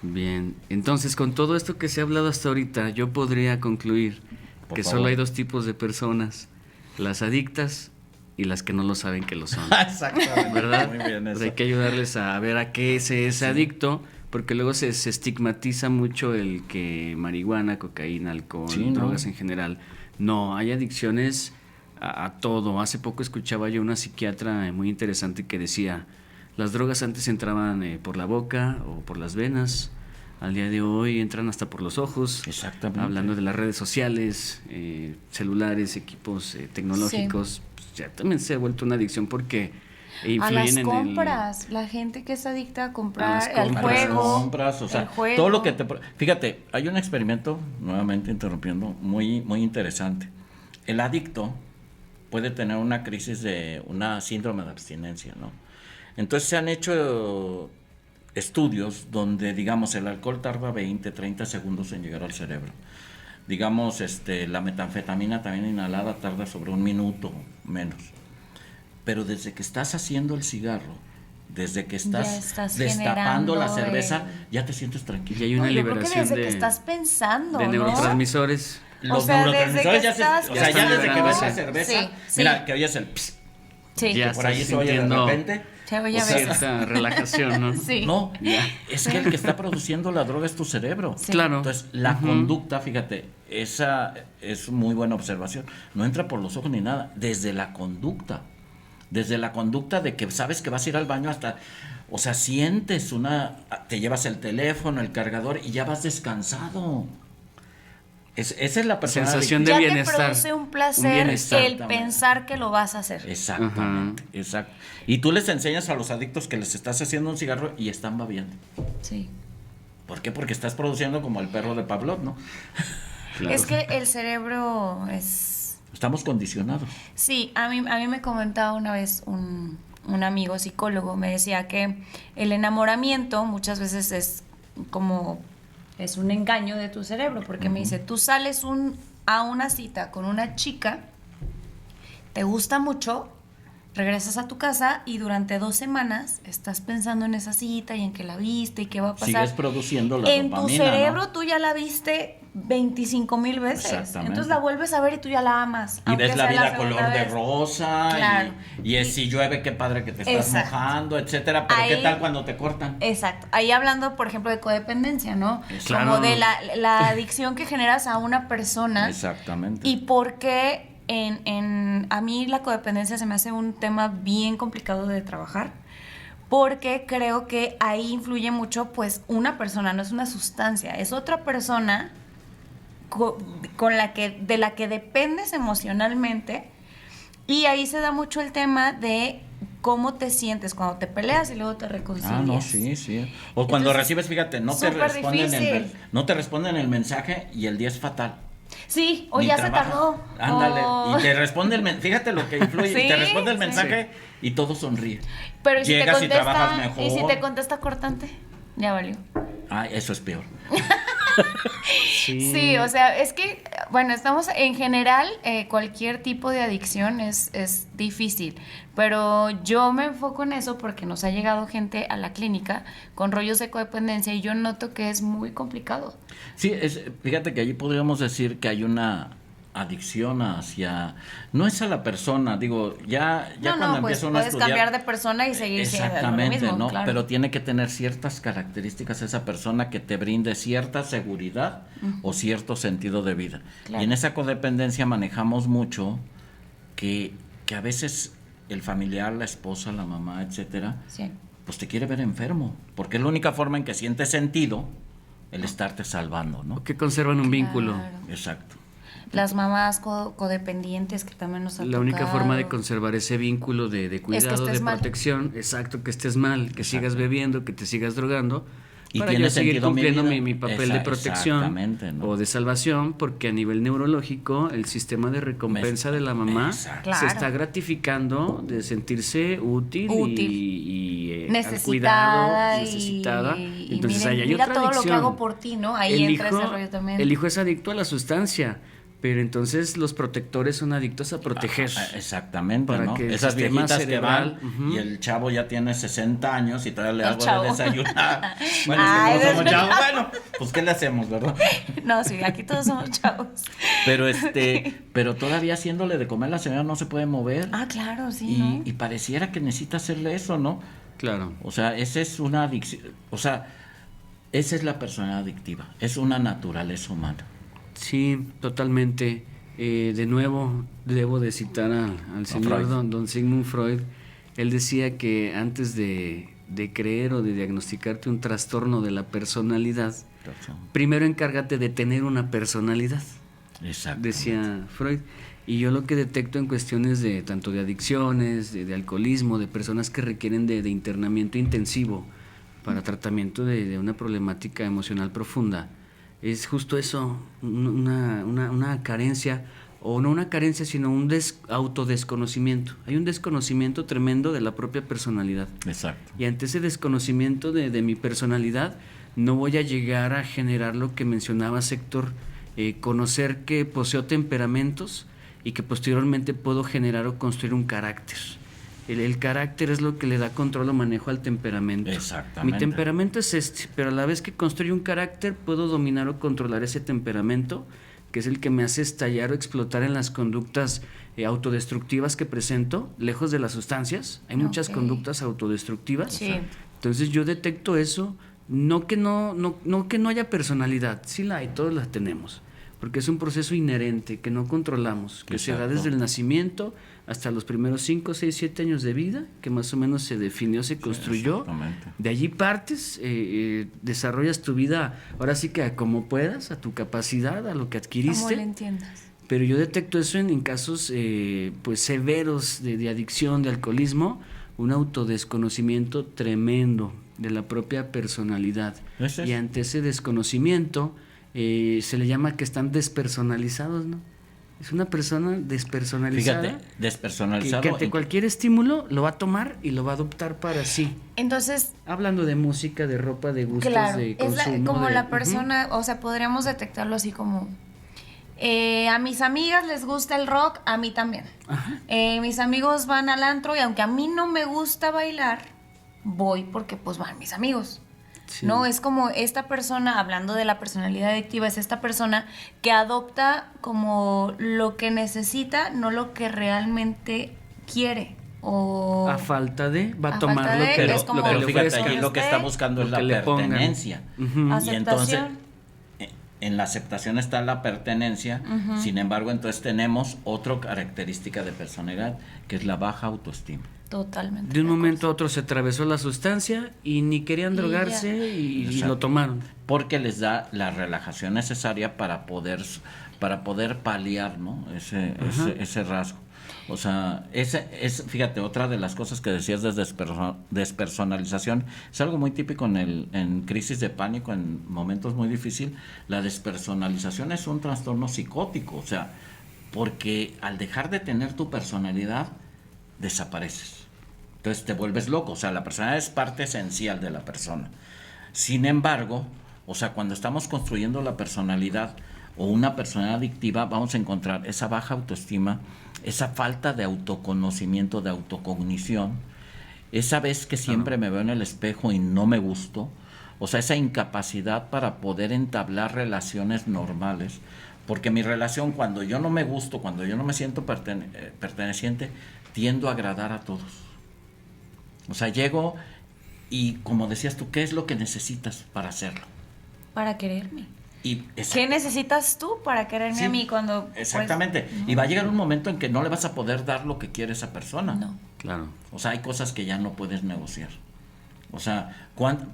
Bien, entonces con todo esto que se ha hablado hasta ahorita, yo podría concluir Por que favor. solo hay dos tipos de personas, las adictas y las que no lo saben que lo son, Exactamente. ¿verdad? Muy bien, Pues eso. hay que ayudarles a ver a qué se es adicto, porque luego se estigmatiza mucho el que marihuana, cocaína, alcohol, Sí, ¿no? drogas en general. No, hay adicciones a todo. Hace poco escuchaba yo una psiquiatra muy interesante que decía, las drogas antes entraban por la boca o por las venas, al día de hoy entran hasta por los ojos. Exactamente. Hablando de las redes sociales, celulares, equipos tecnológicos, pues ya también se ha vuelto una adicción porque A las influyen en compras, la gente que es adicta a A comprar, las al compras. juego, Compras, o sea, el juego. todo lo que te... Fíjate, hay un experimento, nuevamente interrumpiendo, muy, muy interesante. El adicto puede tener una crisis de una síndrome de abstinencia, ¿no? Entonces se han hecho estudios donde, digamos, el alcohol tarda 20, 30 segundos en llegar al cerebro. Digamos, la metanfetamina también inhalada tarda sobre 1 minuto menos. Pero desde que estás haciendo el cigarro, desde que Ya estás estás destapando la generando cerveza, ya te sientes y tranquilo. hay una No, yo creo que liberación desde de, que estás pensando, de ¿no? neurotransmisores. Los sea, neurotransmisores desde que estás o sea, ya desde que ves la pensando. cerveza, Sí, sí. mira, que oyes el pss, Sí, Ya que por ahí estás se oye de sintiendo repente. se oye a o sea, veces. cierta relajación, ¿no? Sí. No, Ya. es que el que está produciendo la droga es tu cerebro. Sí. Claro. Entonces, la Ujú. conducta, fíjate, esa es muy buena observación. No entra por los ojos ni nada, desde la conducta. Desde la conducta de que sabes que vas a ir al baño hasta, o sea, sientes te llevas el teléfono, el cargador y ya vas descansado. Esa es la persona. Sensación de Ya bienestar. te produce un placer bienestar. el pensar que lo vas a hacer. Exactamente, exacto. Y tú les enseñas a los adictos que les estás haciendo un cigarro y están babeando. Sí. ¿Por qué? Porque estás produciendo como el perro de Pavlov, ¿no? Claro. Es que el cerebro es... Estamos condicionados. Sí, a mí me comentaba una vez un amigo psicólogo, me decía que el enamoramiento muchas veces es como, es un engaño de tu cerebro, porque me dice, tú sales a una cita con una chica, te gusta mucho, regresas a tu casa y durante 2 semanas estás pensando en esa cita y en que la viste y qué va a pasar. Sigues produciendo la en dopamina, tu cerebro ¿no? tú ya la viste 25,000 veces. Exactamente. Entonces la vuelves a ver y tú ya la amas. Y aunque ves la sea vida segunda color de vez. rosa. Claro. Y es si llueve, qué padre que te estás Exacto. mojando, etcétera. Pero ¿qué Ahí- tal cuando te cortan? Exacto. Ahí hablando, por ejemplo, de codependencia, ¿no? Claro. Como de la adicción que generas a una persona. Exactamente. Y por qué a mí la codependencia se me hace un tema bien complicado de trabajar. Porque creo que ahí influye mucho, pues, una persona, no es una sustancia, es otra persona de la que dependes emocionalmente. Y ahí se da mucho el tema de cómo te sientes cuando te peleas y luego te reconcilias. Ah, no, sí, sí. O cuando Entonces, recibes, fíjate, no te súper responden difícil. no te responden el mensaje y el día es fatal. Sí, o Ni ya trabaja. se tardó. Ándale. o- Y te responde fíjate lo que influye. Y Sí, te responde el sí. mensaje y todo sonríe. Pero ¿y si Llegas te y trabajas contesta, mejor. y si te contesta cortante? Ya valió. Ah, eso es peor. Sí, o sea, es que, bueno, estamos en general, cualquier tipo de adicción es difícil, pero yo me enfoco en eso porque nos ha llegado gente a la clínica con rollos de codependencia y yo noto que es muy complicado. Sí, fíjate que allí podríamos decir que hay una adicción hacia, no es a la persona, digo, ya cuando pues empieza uno a puedes estudiar, cambiar de persona y seguir siendo lo exactamente, mismo, ¿no? claro. Pero tiene que tener ciertas características esa persona que te brinde cierta seguridad o cierto sentido de vida. Claro. Y en esa codependencia manejamos mucho que a veces el familiar, la esposa, la mamá, etcétera, Sí. pues te quiere ver enfermo, porque es la única forma en que sientes sentido el estarte salvando, ¿no? Que conservan un vínculo. Claro. Exacto. Las mamás codependientes que también nos ha La única tocado. forma de conservar ese vínculo de cuidado, estés de mal. protección, exacto, que estés mal, que sigas bebiendo, que te sigas drogando, Y para tiene yo seguir sentido mi cumpliendo vida. mi papel de protección Exactamente, ¿no? o de salvación, porque a nivel neurológico el sistema de recompensa de la mamá Exacto. Claro. se está gratificando de sentirse útil, Útil. y al Necesitada cuidado, y- necesitada. y Entonces miren, ahí hay mira otra todo lo que adicción. hago por ti, ¿no? Ahí entra ese rollo también. El hijo es adicto a la sustancia, Pero entonces los protectores son adictos a proteger. Exactamente, para ¿no? que el Esas sistema viejitas cerebral, que van y el chavo ya tiene 60 años y todavía le El hago chavo. de desayunar. Bueno, Ay, es que todos somos es chavos. verdad. Bueno, pues ¿qué le hacemos, verdad? No, sí, aquí todos somos chavos. Pero todavía haciéndole de comer la señora no se puede mover. Ah, claro, sí, y, ¿no? y pareciera que necesita hacerle eso, ¿no? Claro. O sea, esa es una adicción. O sea, esa es la personalidad adictiva. Es una naturaleza humana. Sí, totalmente. De nuevo, debo de citar al señor Freud. don Sigmund Freud. Él decía que antes de creer o de diagnosticarte un trastorno de la personalidad, primero encárgate de tener una personalidad, decía Freud. Y yo lo que detecto en cuestiones de tanto de adicciones, de alcoholismo, de personas que requieren de internamiento intensivo para tratamiento de una problemática emocional profunda, es justo eso, una carencia, o no una carencia, sino un autodesconocimiento. Hay un desconocimiento tremendo de la propia personalidad. Exacto. Y ante ese desconocimiento de mi personalidad, no voy a llegar a generar lo que mencionaba Héctor, conocer que poseo temperamentos y que posteriormente puedo generar o construir un carácter. El carácter es lo que le da control o manejo al temperamento. Exactamente. Mi temperamento es este, pero a la vez que construyo un carácter, puedo dominar o controlar ese temperamento, que es el que me hace estallar o explotar en las conductas autodestructivas que presento, lejos de las sustancias. Hay muchas conductas autodestructivas. Sí. Entonces yo detecto eso, no que no haya personalidad, sí la hay, todos la tenemos, porque es un proceso inherente que no controlamos, que se da desde el nacimiento hasta los primeros 5, 6, 7 años de vida, que más o menos se definió, se construyó. De allí partes, desarrollas tu vida, ahora sí que a como puedas, a tu capacidad, a lo que adquiriste. Como le entiendas. Pero yo detecto eso en casos pues severos de adicción, de alcoholismo, un autodesconocimiento tremendo de la propia personalidad. Y ante ese desconocimiento se le llama que están despersonalizados, ¿no? Es una persona despersonalizada. Fíjate, despersonalizado. Que ante cualquier estímulo lo va a tomar y lo va a adoptar para sí. Entonces, hablando de música, de ropa, de gustos, claro, de es consumo. como de, la persona, o sea, podríamos detectarlo así como... a mis amigas les gusta el rock, a mí también. Mis amigos van al antro y aunque a mí no me gusta bailar, voy porque pues van mis amigos. Sí. No, es como esta persona, hablando de la personalidad adictiva, es esta persona que adopta como lo que necesita, no lo que realmente quiere. O a falta de, va a tomar lo que pero fíjate, allí lo que está buscando es la pertenencia. Y entonces, en la aceptación está la pertenencia, sin embargo, entonces tenemos otra característica de personalidad, que es la baja autoestima. Totalmente. De un momento a otro se atravesó la sustancia y ni querían drogarse y lo tomaron. Porque les da la relajación necesaria para poder paliar, ¿no? ese rasgo. O sea, fíjate, otra de las cosas que decías de despersonalización, es algo muy típico en crisis de pánico, en momentos muy difíciles. La despersonalización es un trastorno psicótico, o sea, porque al dejar de tener tu personalidad, desapareces. Entonces te vuelves loco, o sea, la personalidad es parte esencial de la persona. Sin embargo, o sea, cuando estamos construyendo la personalidad o una personalidad adictiva, vamos a encontrar esa baja autoestima, esa falta de autoconocimiento, de autocognición, esa vez que siempre me veo en el espejo y no me gusto, o sea, esa incapacidad para poder entablar relaciones normales, porque mi relación, cuando yo no me gusto, cuando yo no me siento perteneciente, tiendo a agradar a todos. O sea, llego y, como decías tú, ¿qué es lo que necesitas para hacerlo? Para quererme. ¿Qué ¿Qué necesitas tú para quererme a mí cuando... Exactamente. Pues, no. Y va a llegar un momento en que no le vas a poder dar lo que quiere esa persona. No. Claro. O sea, hay cosas que ya no puedes negociar. O sea,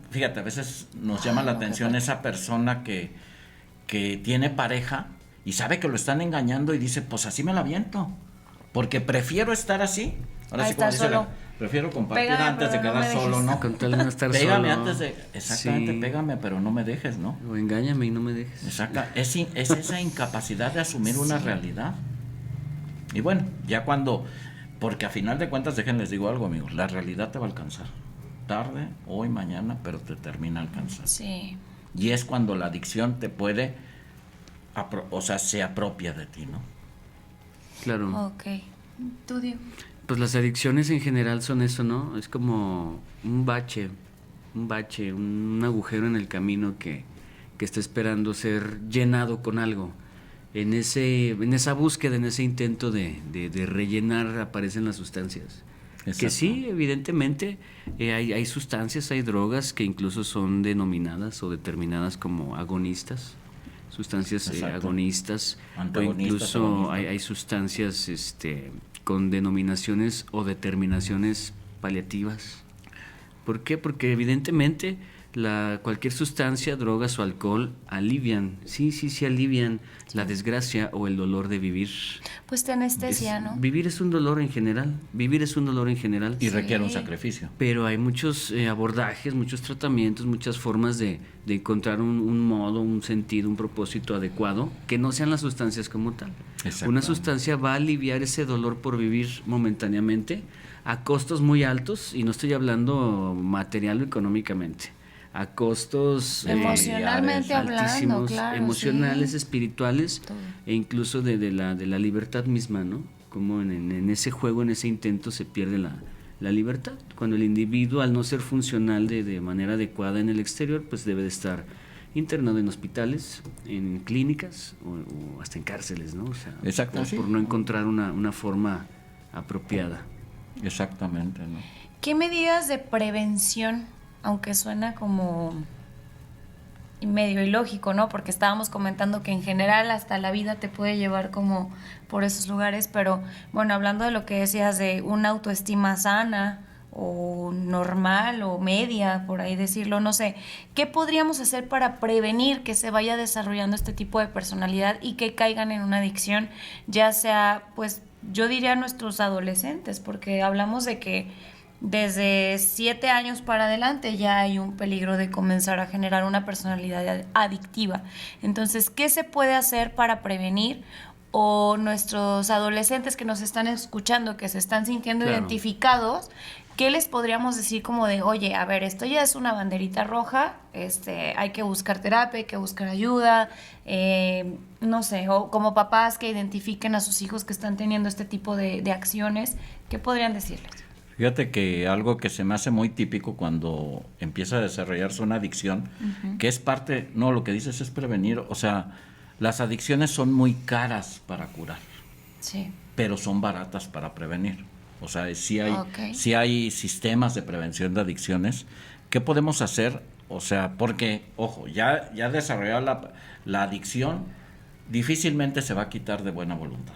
fíjate, a veces nos llama la atención esa persona que tiene pareja y sabe que lo están engañando y dice, pues así me la aviento. Porque prefiero estar así. Ahora sí, como dice solo. Prefiero compartir Pégame, antes de pero quedar solo, ¿no? Con tal de no estar Pégame solo. antes de... Exactamente, Sí. Pégame, pero no me dejes, ¿no? O engáñame y no me dejes. Exacto. Es esa incapacidad de asumir una realidad. Y bueno, ya cuando... Porque a final de cuentas, déjenles digo algo, amigos. La realidad te va a alcanzar. Tarde, hoy, mañana, pero te termina alcanzando. Sí. Y es cuando la adicción te puede o sea, se apropia de ti, ¿no? Claro. Ok. ¿Tú, Diego? Pues las adicciones en general son eso, ¿no? Es como un bache, un agujero en el camino que está esperando ser llenado con algo. En esa búsqueda, en ese intento de rellenar, aparecen las sustancias. Exacto. Que sí, evidentemente, hay sustancias, hay drogas que incluso son denominadas o determinadas como agonistas, sustancias agonistas, o Antagonistas, incluso agonistas. hay sustancias con denominaciones o determinaciones paliativas. ¿Por qué? Porque evidentemente cualquier sustancia, drogas o alcohol alivian, sí alivian la desgracia o el dolor de vivir. Pues te anestesia, ¿no? Vivir es un dolor en general, Y requiere un sacrificio. pero hay muchos abordajes, muchos tratamientos, muchas formas de encontrar un modo, un sentido, un propósito adecuado que no sean las sustancias como tal. Una sustancia va a aliviar ese dolor por vivir momentáneamente a costos muy altos, y no estoy hablando material o económicamente, a costos Emocionalmente hablando, altísimos, claro, emocionales, sí. espirituales, Todo. e incluso de la libertad misma, ¿no? Como en ese juego, en ese intento se pierde la libertad, cuando el individuo, al no ser funcional de manera adecuada en el exterior, pues debe de estar internado en hospitales, en clínicas o hasta en cárceles, ¿no? O sea, Exacto, sí. por no encontrar una forma apropiada. Exactamente, ¿no? ¿Qué medidas de prevención, aunque suena como medio ilógico, ¿no? Porque estábamos comentando que en general hasta la vida te puede llevar como por esos lugares, pero bueno, hablando de lo que decías de una autoestima sana o normal o media, por ahí decirlo, no sé, ¿qué podríamos hacer para prevenir que se vaya desarrollando este tipo de personalidad y que caigan en una adicción, ya sea, pues yo diría nuestros adolescentes, porque hablamos de que desde 7 años para adelante ya hay un peligro de comenzar a generar una personalidad adictiva. Entonces, ¿qué se puede hacer para prevenir? O nuestros adolescentes que nos están escuchando, que se están sintiendo Claro. identificados, ¿qué les podríamos decir como de, oye, a ver, esto ya es una banderita roja, hay que buscar terapia, hay que buscar ayuda, no sé, o como papás que identifiquen a sus hijos que están teniendo este tipo de acciones, ¿qué podrían decirles? Fíjate que algo que se me hace muy típico cuando empieza a desarrollarse una adicción, que es parte, no, lo que dices es prevenir, o sea, las adicciones son muy caras para curar, Sí. pero son baratas para prevenir. O sea, sí Ok. hay sistemas de prevención de adicciones. ¿Qué podemos hacer? O sea, porque, ojo, ya desarrollar la adicción difícilmente se va a quitar de buena voluntad.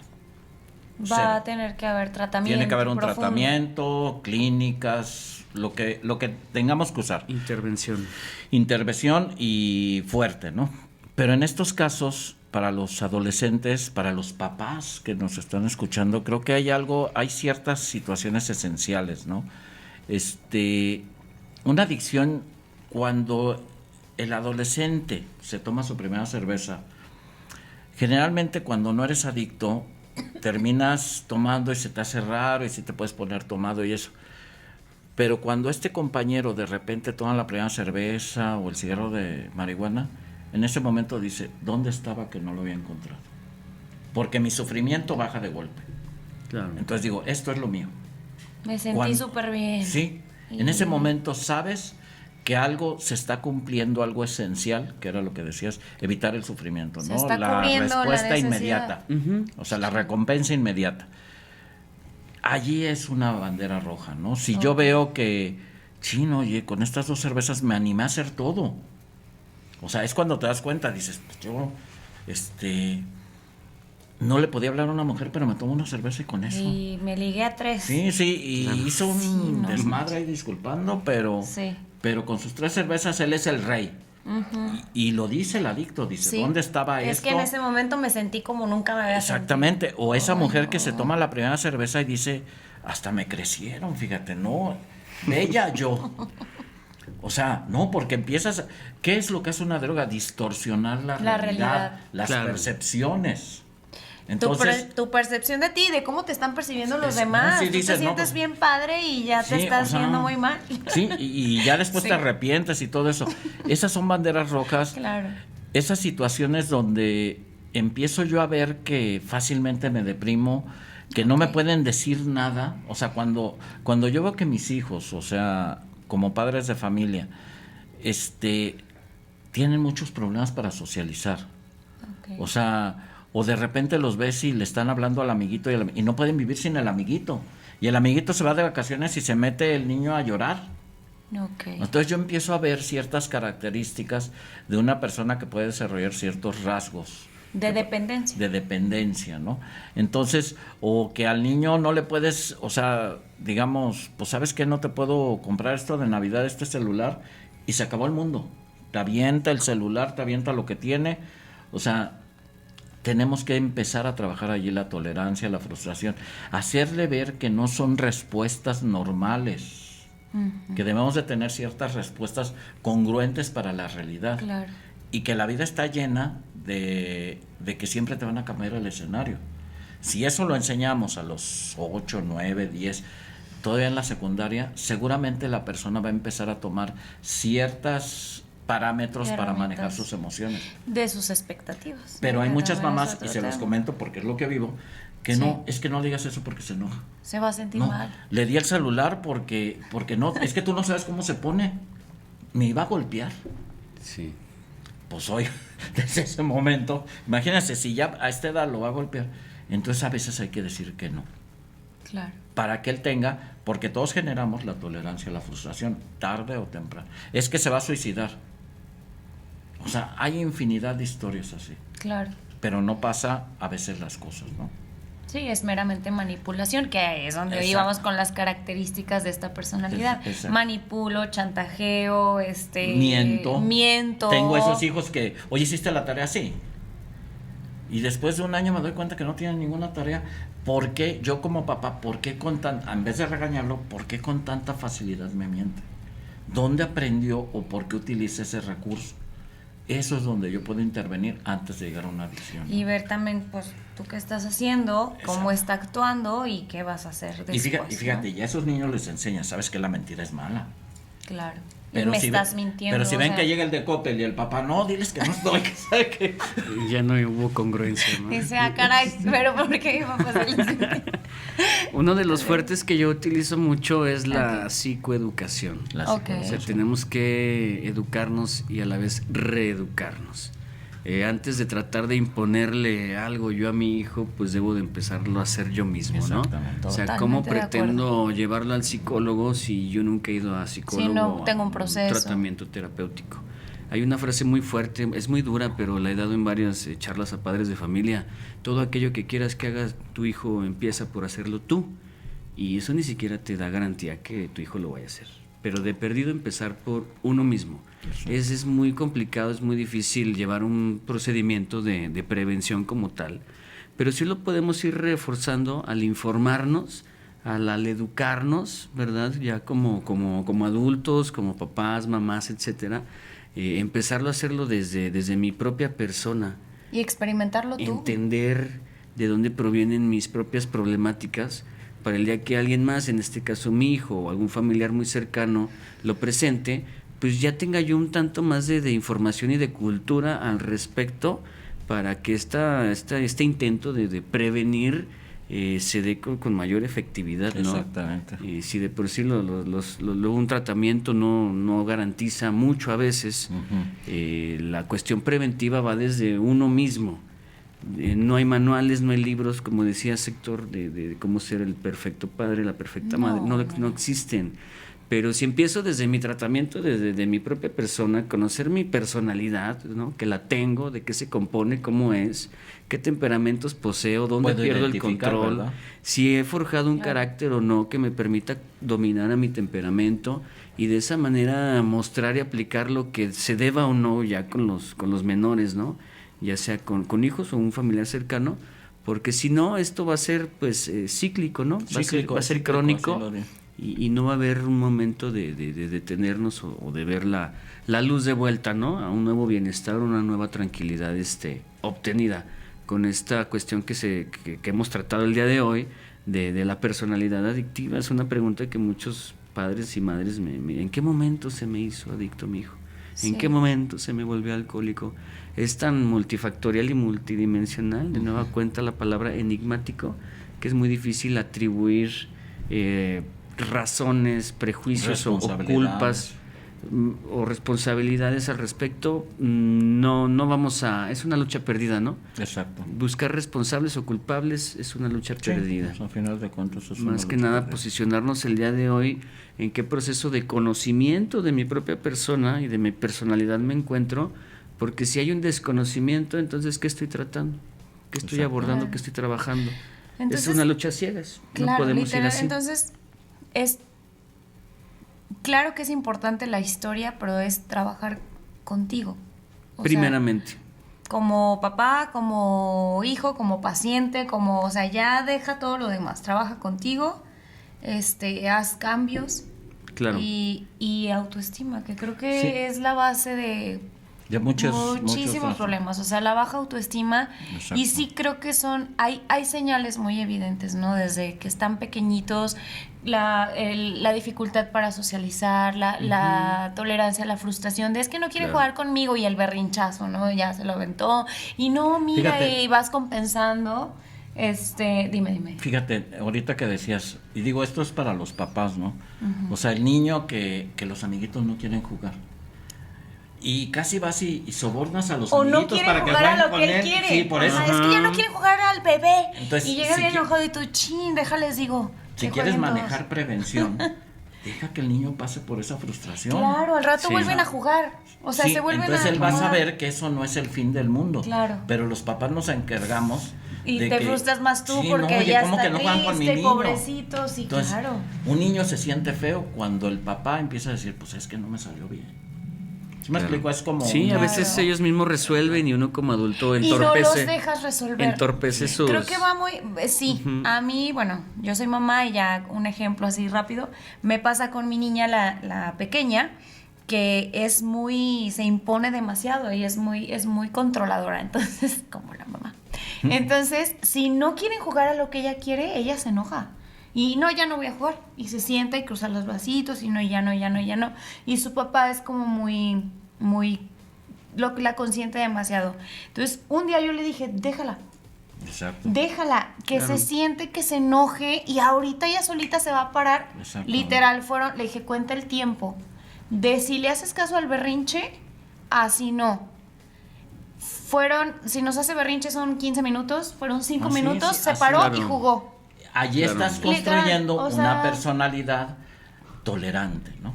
Va Cero. a tener que haber tratamiento. Tiene que haber un profundo. tratamiento, clínicas, lo que tengamos que usar. Intervención y fuerte, ¿no? Pero en estos casos, para los adolescentes, para los papás que nos están escuchando, creo que hay ciertas situaciones esenciales, ¿no? Una adicción, cuando el adolescente se toma su primera cerveza, generalmente cuando no eres adicto, terminas tomando y se te hace raro y si te puedes poner tomado y eso. Pero cuando este compañero de repente toma la primera cerveza o el cigarro de marihuana, en ese momento dice, ¿dónde estaba que no lo había encontrado? Porque mi sufrimiento baja de golpe. Claro. Entonces digo, esto es lo mío. Me sentí súper bien. Sí, en ese momento sabes que algo se está cumpliendo, algo esencial, que era lo que decías, evitar el sufrimiento, Se ¿no? está La cubriendo la respuesta necesidad. inmediata, o sea, la recompensa inmediata. Allí es una bandera roja, ¿no? Si yo veo que, chino, oye, con estas 2 cervezas me animé a hacer todo. O sea, es cuando te das cuenta, dices, pues yo, no le podía hablar a una mujer, pero me tomo una cerveza y con eso. Y me ligué a 3. Sí, y hizo un Sí, no desmadre ahí disculpando, pero con sus 3 cervezas él es el rey. Y lo dice el adicto, dice, Sí. ¿dónde estaba Es esto? que en ese momento me sentí como nunca me había Exactamente, o esa Ay, mujer que no. se toma la primera cerveza y dice, hasta me crecieron, fíjate, no, bella yo. O sea, no, porque empiezas, ¿qué es lo que hace una droga? Distorsionar la realidad, las Claro. percepciones. Entonces, tu percepción de ti, de cómo te están percibiendo los Es- demás. sí, Tú dices, te no, sientes pues, bien padre y ya te sí, estás o sea, viendo muy mal. Sí, y ya después Sí. te arrepientes y todo eso. Esas son banderas rojas. Claro. Esas situaciones donde empiezo yo a ver que fácilmente me deprimo, que no me pueden decir nada. O sea, cuando yo veo que mis hijos, o sea, como padres de familia, tienen muchos problemas para socializar. Ok. O sea, o de repente los ves y le están hablando al amiguito y no pueden vivir sin el amiguito. Y el amiguito se va de vacaciones y se mete el niño a llorar. Ok. Entonces yo empiezo a ver ciertas características de una persona que puede desarrollar ciertos rasgos De dependencia. de dependencia, ¿no? Entonces, o que al niño no le puedes, o sea, digamos, pues sabes que no te puedo comprar esto de Navidad, este celular, y se acabó el mundo. Te avienta el celular, te avienta lo que tiene. O sea, tenemos que empezar a trabajar allí la tolerancia, la frustración, hacerle ver que no son respuestas normales, que debemos de tener ciertas respuestas congruentes para la realidad. Claro. Y que la vida está llena de que siempre te van a cambiar el escenario. Si eso lo enseñamos a los 8, 9, 10, todavía en la secundaria, seguramente la persona va a empezar a tomar ciertos parámetros para Herramientas. manejar sus emociones. De sus expectativas. Pero hay Mira, muchas también mamás, es otro y se los tema. comento porque es lo que vivo, que Sí. no, es que no digas eso porque se enoja. Se va a sentir No, mal. le di el celular porque no, es que tú no sabes cómo se pone. Me iba a golpear. Sí. Pues hoy, desde ese momento, imagínense, si ya a esta edad lo va a golpear, entonces a veces hay que decir que no. Claro. Para que él tenga, porque todos generamos la tolerancia a la frustración, tarde o temprano. Es que se va a suicidar. O sea, hay infinidad de historias así, Claro. pero no pasa a veces las cosas, ¿no? Sí, es meramente manipulación, que es donde Exacto. íbamos con las características de esta personalidad. Exacto. Manipulo, chantajeo, miento. Tengo esos hijos que, oye, ¿hiciste la tarea? Sí. Y después de un año me doy cuenta que no tienen ninguna tarea. ¿Por qué yo como papá, en vez de regañarlo, por qué con tanta facilidad me miente? ¿Dónde aprendió o por qué utiliza ese recurso? Eso es donde yo puedo intervenir antes de llegar a una adicción, ¿no? Y ver también, pues, tú qué estás haciendo, cómo Exacto. está actuando y qué vas a hacer después. Y fíjate, ¿no? ya a esos niños les enseñas, sabes que la mentira es mala. Claro. Pero me si estás ven, mintiendo. Pero si o ven sea, que llega el de Coppel y el papá, no, diles que no estoy, que sabe que... Ya no hubo congruencia, ¿no? Dice, caray, pero ¿por qué mi papá se les mintió? Uno de los fuertes que yo utilizo mucho es la psicoeducación. Ok. O sea, tenemos que educarnos y a la vez reeducarnos. Antes de tratar de imponerle algo yo a mi hijo, pues debo de empezarlo a hacer yo mismo, ¿no? Exactamente. O sea, Totalmente ¿cómo de pretendo llevarlo al psicólogo si yo nunca he ido a psicólogo? Sí, no tengo un a proceso. tratamiento terapéutico. Hay una frase muy fuerte, es muy dura, pero la he dado en varias charlas a padres de familia. Todo aquello que quieras que haga tu hijo, empieza por hacerlo tú. Y eso ni siquiera te da garantía que tu hijo lo vaya a hacer. Pero de perdido empezar por uno mismo. Es muy complicado, es muy difícil llevar un procedimiento de prevención como tal. Pero sí lo podemos ir reforzando al informarnos, al educarnos, ¿verdad? Ya como adultos, como papás, mamás, etcétera. Empezarlo a hacerlo desde mi propia persona. Y experimentarlo tú. Entender de dónde provienen mis propias problemáticas para el día que alguien más, en este caso mi hijo o algún familiar muy cercano, lo presente, pues ya tenga yo un tanto más de información y de cultura al respecto para que este intento de prevenir se dé con mayor efectividad, ¿no? Exactamente. Y si de por sí un tratamiento no garantiza mucho a veces, la cuestión preventiva va desde uno mismo. No hay manuales, no hay libros, como decía Héctor, de cómo ser el perfecto padre, la perfecta madre, no existen. Pero si empiezo desde mi tratamiento, desde mi propia persona, conocer mi personalidad, ¿no? Que la tengo, de qué se compone, cómo es, qué temperamentos poseo, dónde Puedo pierdo el identificar, control, ¿verdad? si he forjado un carácter o no que me permita dominar a mi temperamento y de esa manera mostrar y aplicar lo que se deba o no ya con los menores, ¿no? Ya sea con hijos o un familiar cercano, porque si no, esto va a ser pues cíclico, ¿no? Va a ser crónico y no va a haber un momento de detenernos o de ver la luz de vuelta, ¿no? A un nuevo bienestar, una nueva tranquilidad obtenida con esta cuestión que hemos tratado el día de hoy de la personalidad adictiva. Es una pregunta que muchos padres y madres ¿en qué momento se me hizo adicto mi hijo? ¿En qué momento se me volvió alcohólico? Es tan multifactorial y multidimensional, de nueva cuenta la palabra enigmático, que es muy difícil atribuir razones, prejuicios o culpas o responsabilidades al respecto. No vamos a... Es una lucha perdida, ¿no? Exacto. Buscar responsables o culpables es una lucha perdida. Pues, al final de cuentas es Más que nada posicionarnos el día de hoy en qué proceso de conocimiento de mi propia persona y de mi personalidad me encuentro, porque si hay un desconocimiento, entonces ¿qué estoy tratando? ¿Qué estoy abordando? ¿Qué estoy trabajando? Entonces, es una lucha a ciegas. Claro, no podemos literal, ir así. Entonces, es claro que es importante la historia, pero es trabajar contigo. Primeramente. Sea, como papá, como hijo, como paciente, o sea, ya deja todo lo demás. Trabaja contigo, haz cambios. Claro. Y autoestima, que creo que es la base de muchísimos problemas, o sea, la baja autoestima. Exacto. Y sí creo que hay señales muy evidentes, ¿no? Desde que están pequeñitos, la dificultad para socializar, la tolerancia a la frustración, de es que no quiere jugar conmigo y el berrinchazo, ¿no? Ya se lo aventó y no, mira, y vas compensando. Dime. Fíjate, ahorita que decías, y digo, esto es para los papás, ¿no? O sea, el niño que los amiguitos no quieren jugar. Y casi vas y sobornas a los amiguitos no para que jugar jueguen a lo con que él él. quiere. Sí, por eso. Es que ya no quiere jugar al bebé. Entonces, y llega bien enojado y tú, déjales, digo. Si quieres manejar prevención, deja que el niño pase por esa frustración. Claro, al rato vuelven a jugar. O sea, se vuelven entonces él va a saber que eso no es el fin del mundo. Claro. Pero los papás nos encargamos. Y te frustras más tú porque ya está triste, pobrecitos, y entonces, claro. Un niño se siente feo cuando el papá empieza a decir, pues es que no me salió bien. ¿Sí me explico? Es como... Sí, a veces ellos mismos resuelven y uno como adulto entorpece. Y no los dejas resolver. Entorpece sus... Creo que va muy... Sí, a mí, bueno, yo soy mamá y ya un ejemplo así rápido. Me pasa con mi niña, la pequeña, que se impone demasiado y es muy controladora, entonces, como la mamá. Entonces, si no quieren jugar a lo que ella quiere, ella se enoja. Y no, ya no voy a jugar. Y se sienta y cruza los bracitos y no, ya no. Y su papá es como muy la consiente demasiado. Entonces, un día yo le dije, déjala. Exacto. Déjala, que se siente, que se enoje y ahorita ella solita se va a parar. Literal, le dije, cuenta el tiempo. De si le haces caso al berrinche, así no. Si nos hace berrinche son 15 minutos, fueron 5 minutos, se paró y jugó. Allí estás construyendo una personalidad tolerante, ¿no?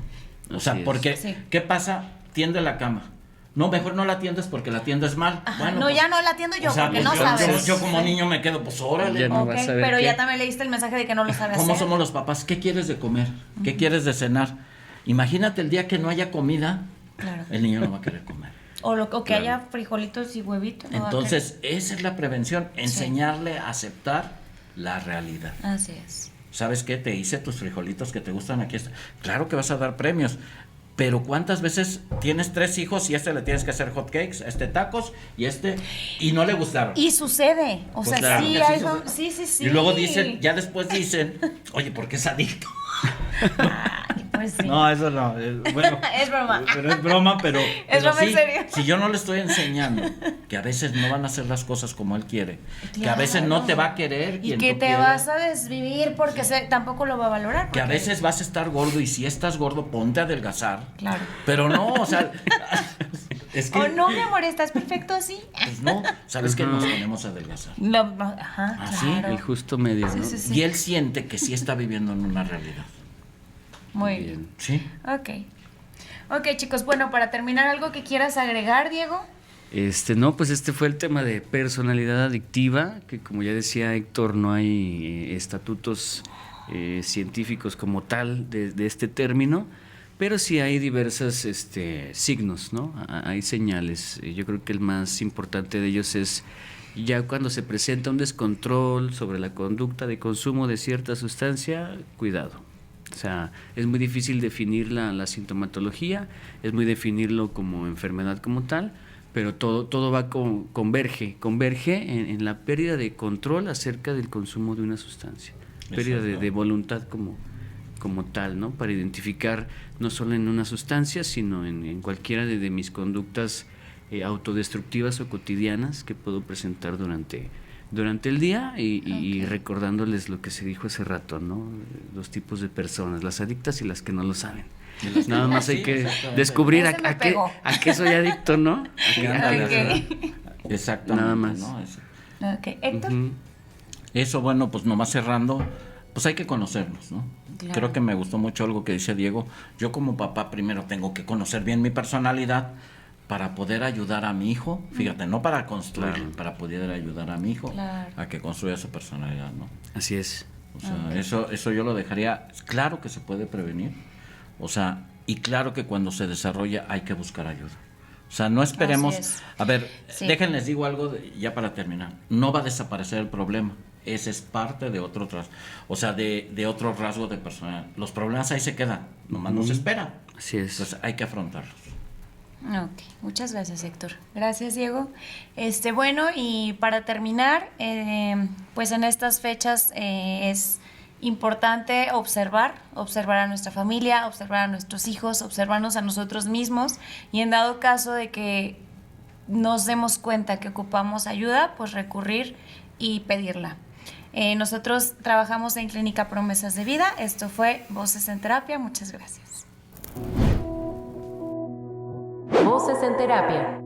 O sea, porque, ¿qué pasa? Tiende la cama. No, mejor no la tiendes porque la tiendes mal. Bueno, pues, ya no la atiendo yo, porque no sabes. Yo como niño me quedo, pues órale. Ya no vas a ver pero ya también leíste el mensaje de que no lo sabes. ¿Cómo somos los papás? ¿Qué quieres de comer? ¿Qué quieres de cenar? Imagínate el día que no haya comida, el niño no va a querer comer. O que haya frijolitos y huevitos. Entonces, esa es la prevención, enseñarle a aceptar la realidad. Así es. ¿Sabes qué? Te hice tus frijolitos que te gustan, aquí está. Claro que vas a dar premios, pero ¿cuántas veces tienes 3 hijos y le tienes que hacer hot cakes, tacos y no le gustaron? Y sucede, o sea, claro, sí. Y luego después dicen, oye, ¿por qué es adicto? Pues sí. No, eso no. Bueno, es broma. Pero es broma, pero broma en serio. Si yo no le estoy enseñando que a veces no van a hacer las cosas como él quiere, que a veces no te va a querer y que te vas a desvivir porque tampoco lo va a valorar. Porque... Que a veces vas a estar gordo y si estás gordo, ponte a adelgazar. Claro. Pero no, o sea... Es que, no, mi amor, estás perfecto así. Pues no, sabes que nos ponemos a adelgazar. Claro. El justo medio, ¿no? Sí. Y él siente que sí está viviendo en una realidad. Muy bien. Sí. Ok, chicos, bueno, para terminar, ¿algo que quieras agregar, Diego? No, pues este fue el tema de personalidad adictiva, que como ya decía Héctor, no hay estatutos científicos como tal de este término, pero sí hay diversos signos, ¿no? Hay señales. Yo creo que el más importante de ellos es ya cuando se presenta un descontrol sobre la conducta de consumo de cierta sustancia, cuidado. O sea, es muy difícil definir la sintomatología, es muy definirlo como enfermedad como tal, pero todo va converge en la pérdida de control acerca del consumo de una sustancia, pérdida de voluntad como como tal, ¿no? Para identificar no solo en una sustancia, sino en cualquiera de mis conductas autodestructivas o cotidianas que puedo presentar durante el día y recordándoles lo que se dijo hace rato, ¿no? Los tipos de personas, las adictas y las que no lo saben. Nada más hay que descubrir a qué soy adicto, ¿no? Exactamente. Nada más. ¿No? Eso. Ok, Héctor. Eso, bueno, pues nomás cerrando, pues hay que conocernos, ¿no? Claro. Creo que me gustó mucho algo que dice Diego. Yo como papá primero tengo que conocer bien mi personalidad para poder ayudar a mi hijo, fíjate, no para construir, para poder ayudar a mi hijo a que construya su personalidad, ¿no? Así es. O sea, eso yo lo dejaría, claro que se puede prevenir, o sea, y claro que cuando se desarrolla hay que buscar ayuda. O sea, no esperemos, a ver, déjenles digo algo ya para terminar, no va a desaparecer el problema, ese es parte de otro de otro rasgo de personalidad. Los problemas ahí se quedan, nomás no se espera. Así es. Entonces hay que afrontarlos. Ok, muchas gracias, Héctor. Gracias, Diego. Bueno, y para terminar, pues en estas fechas es importante observar a nuestra familia, observar a nuestros hijos, observarnos a nosotros mismos, y en dado caso de que nos demos cuenta que ocupamos ayuda, pues recurrir y pedirla. Nosotros trabajamos en Clínica Promesas de Vida. Esto fue Voces en Terapia. Muchas gracias. Voces en Terapia.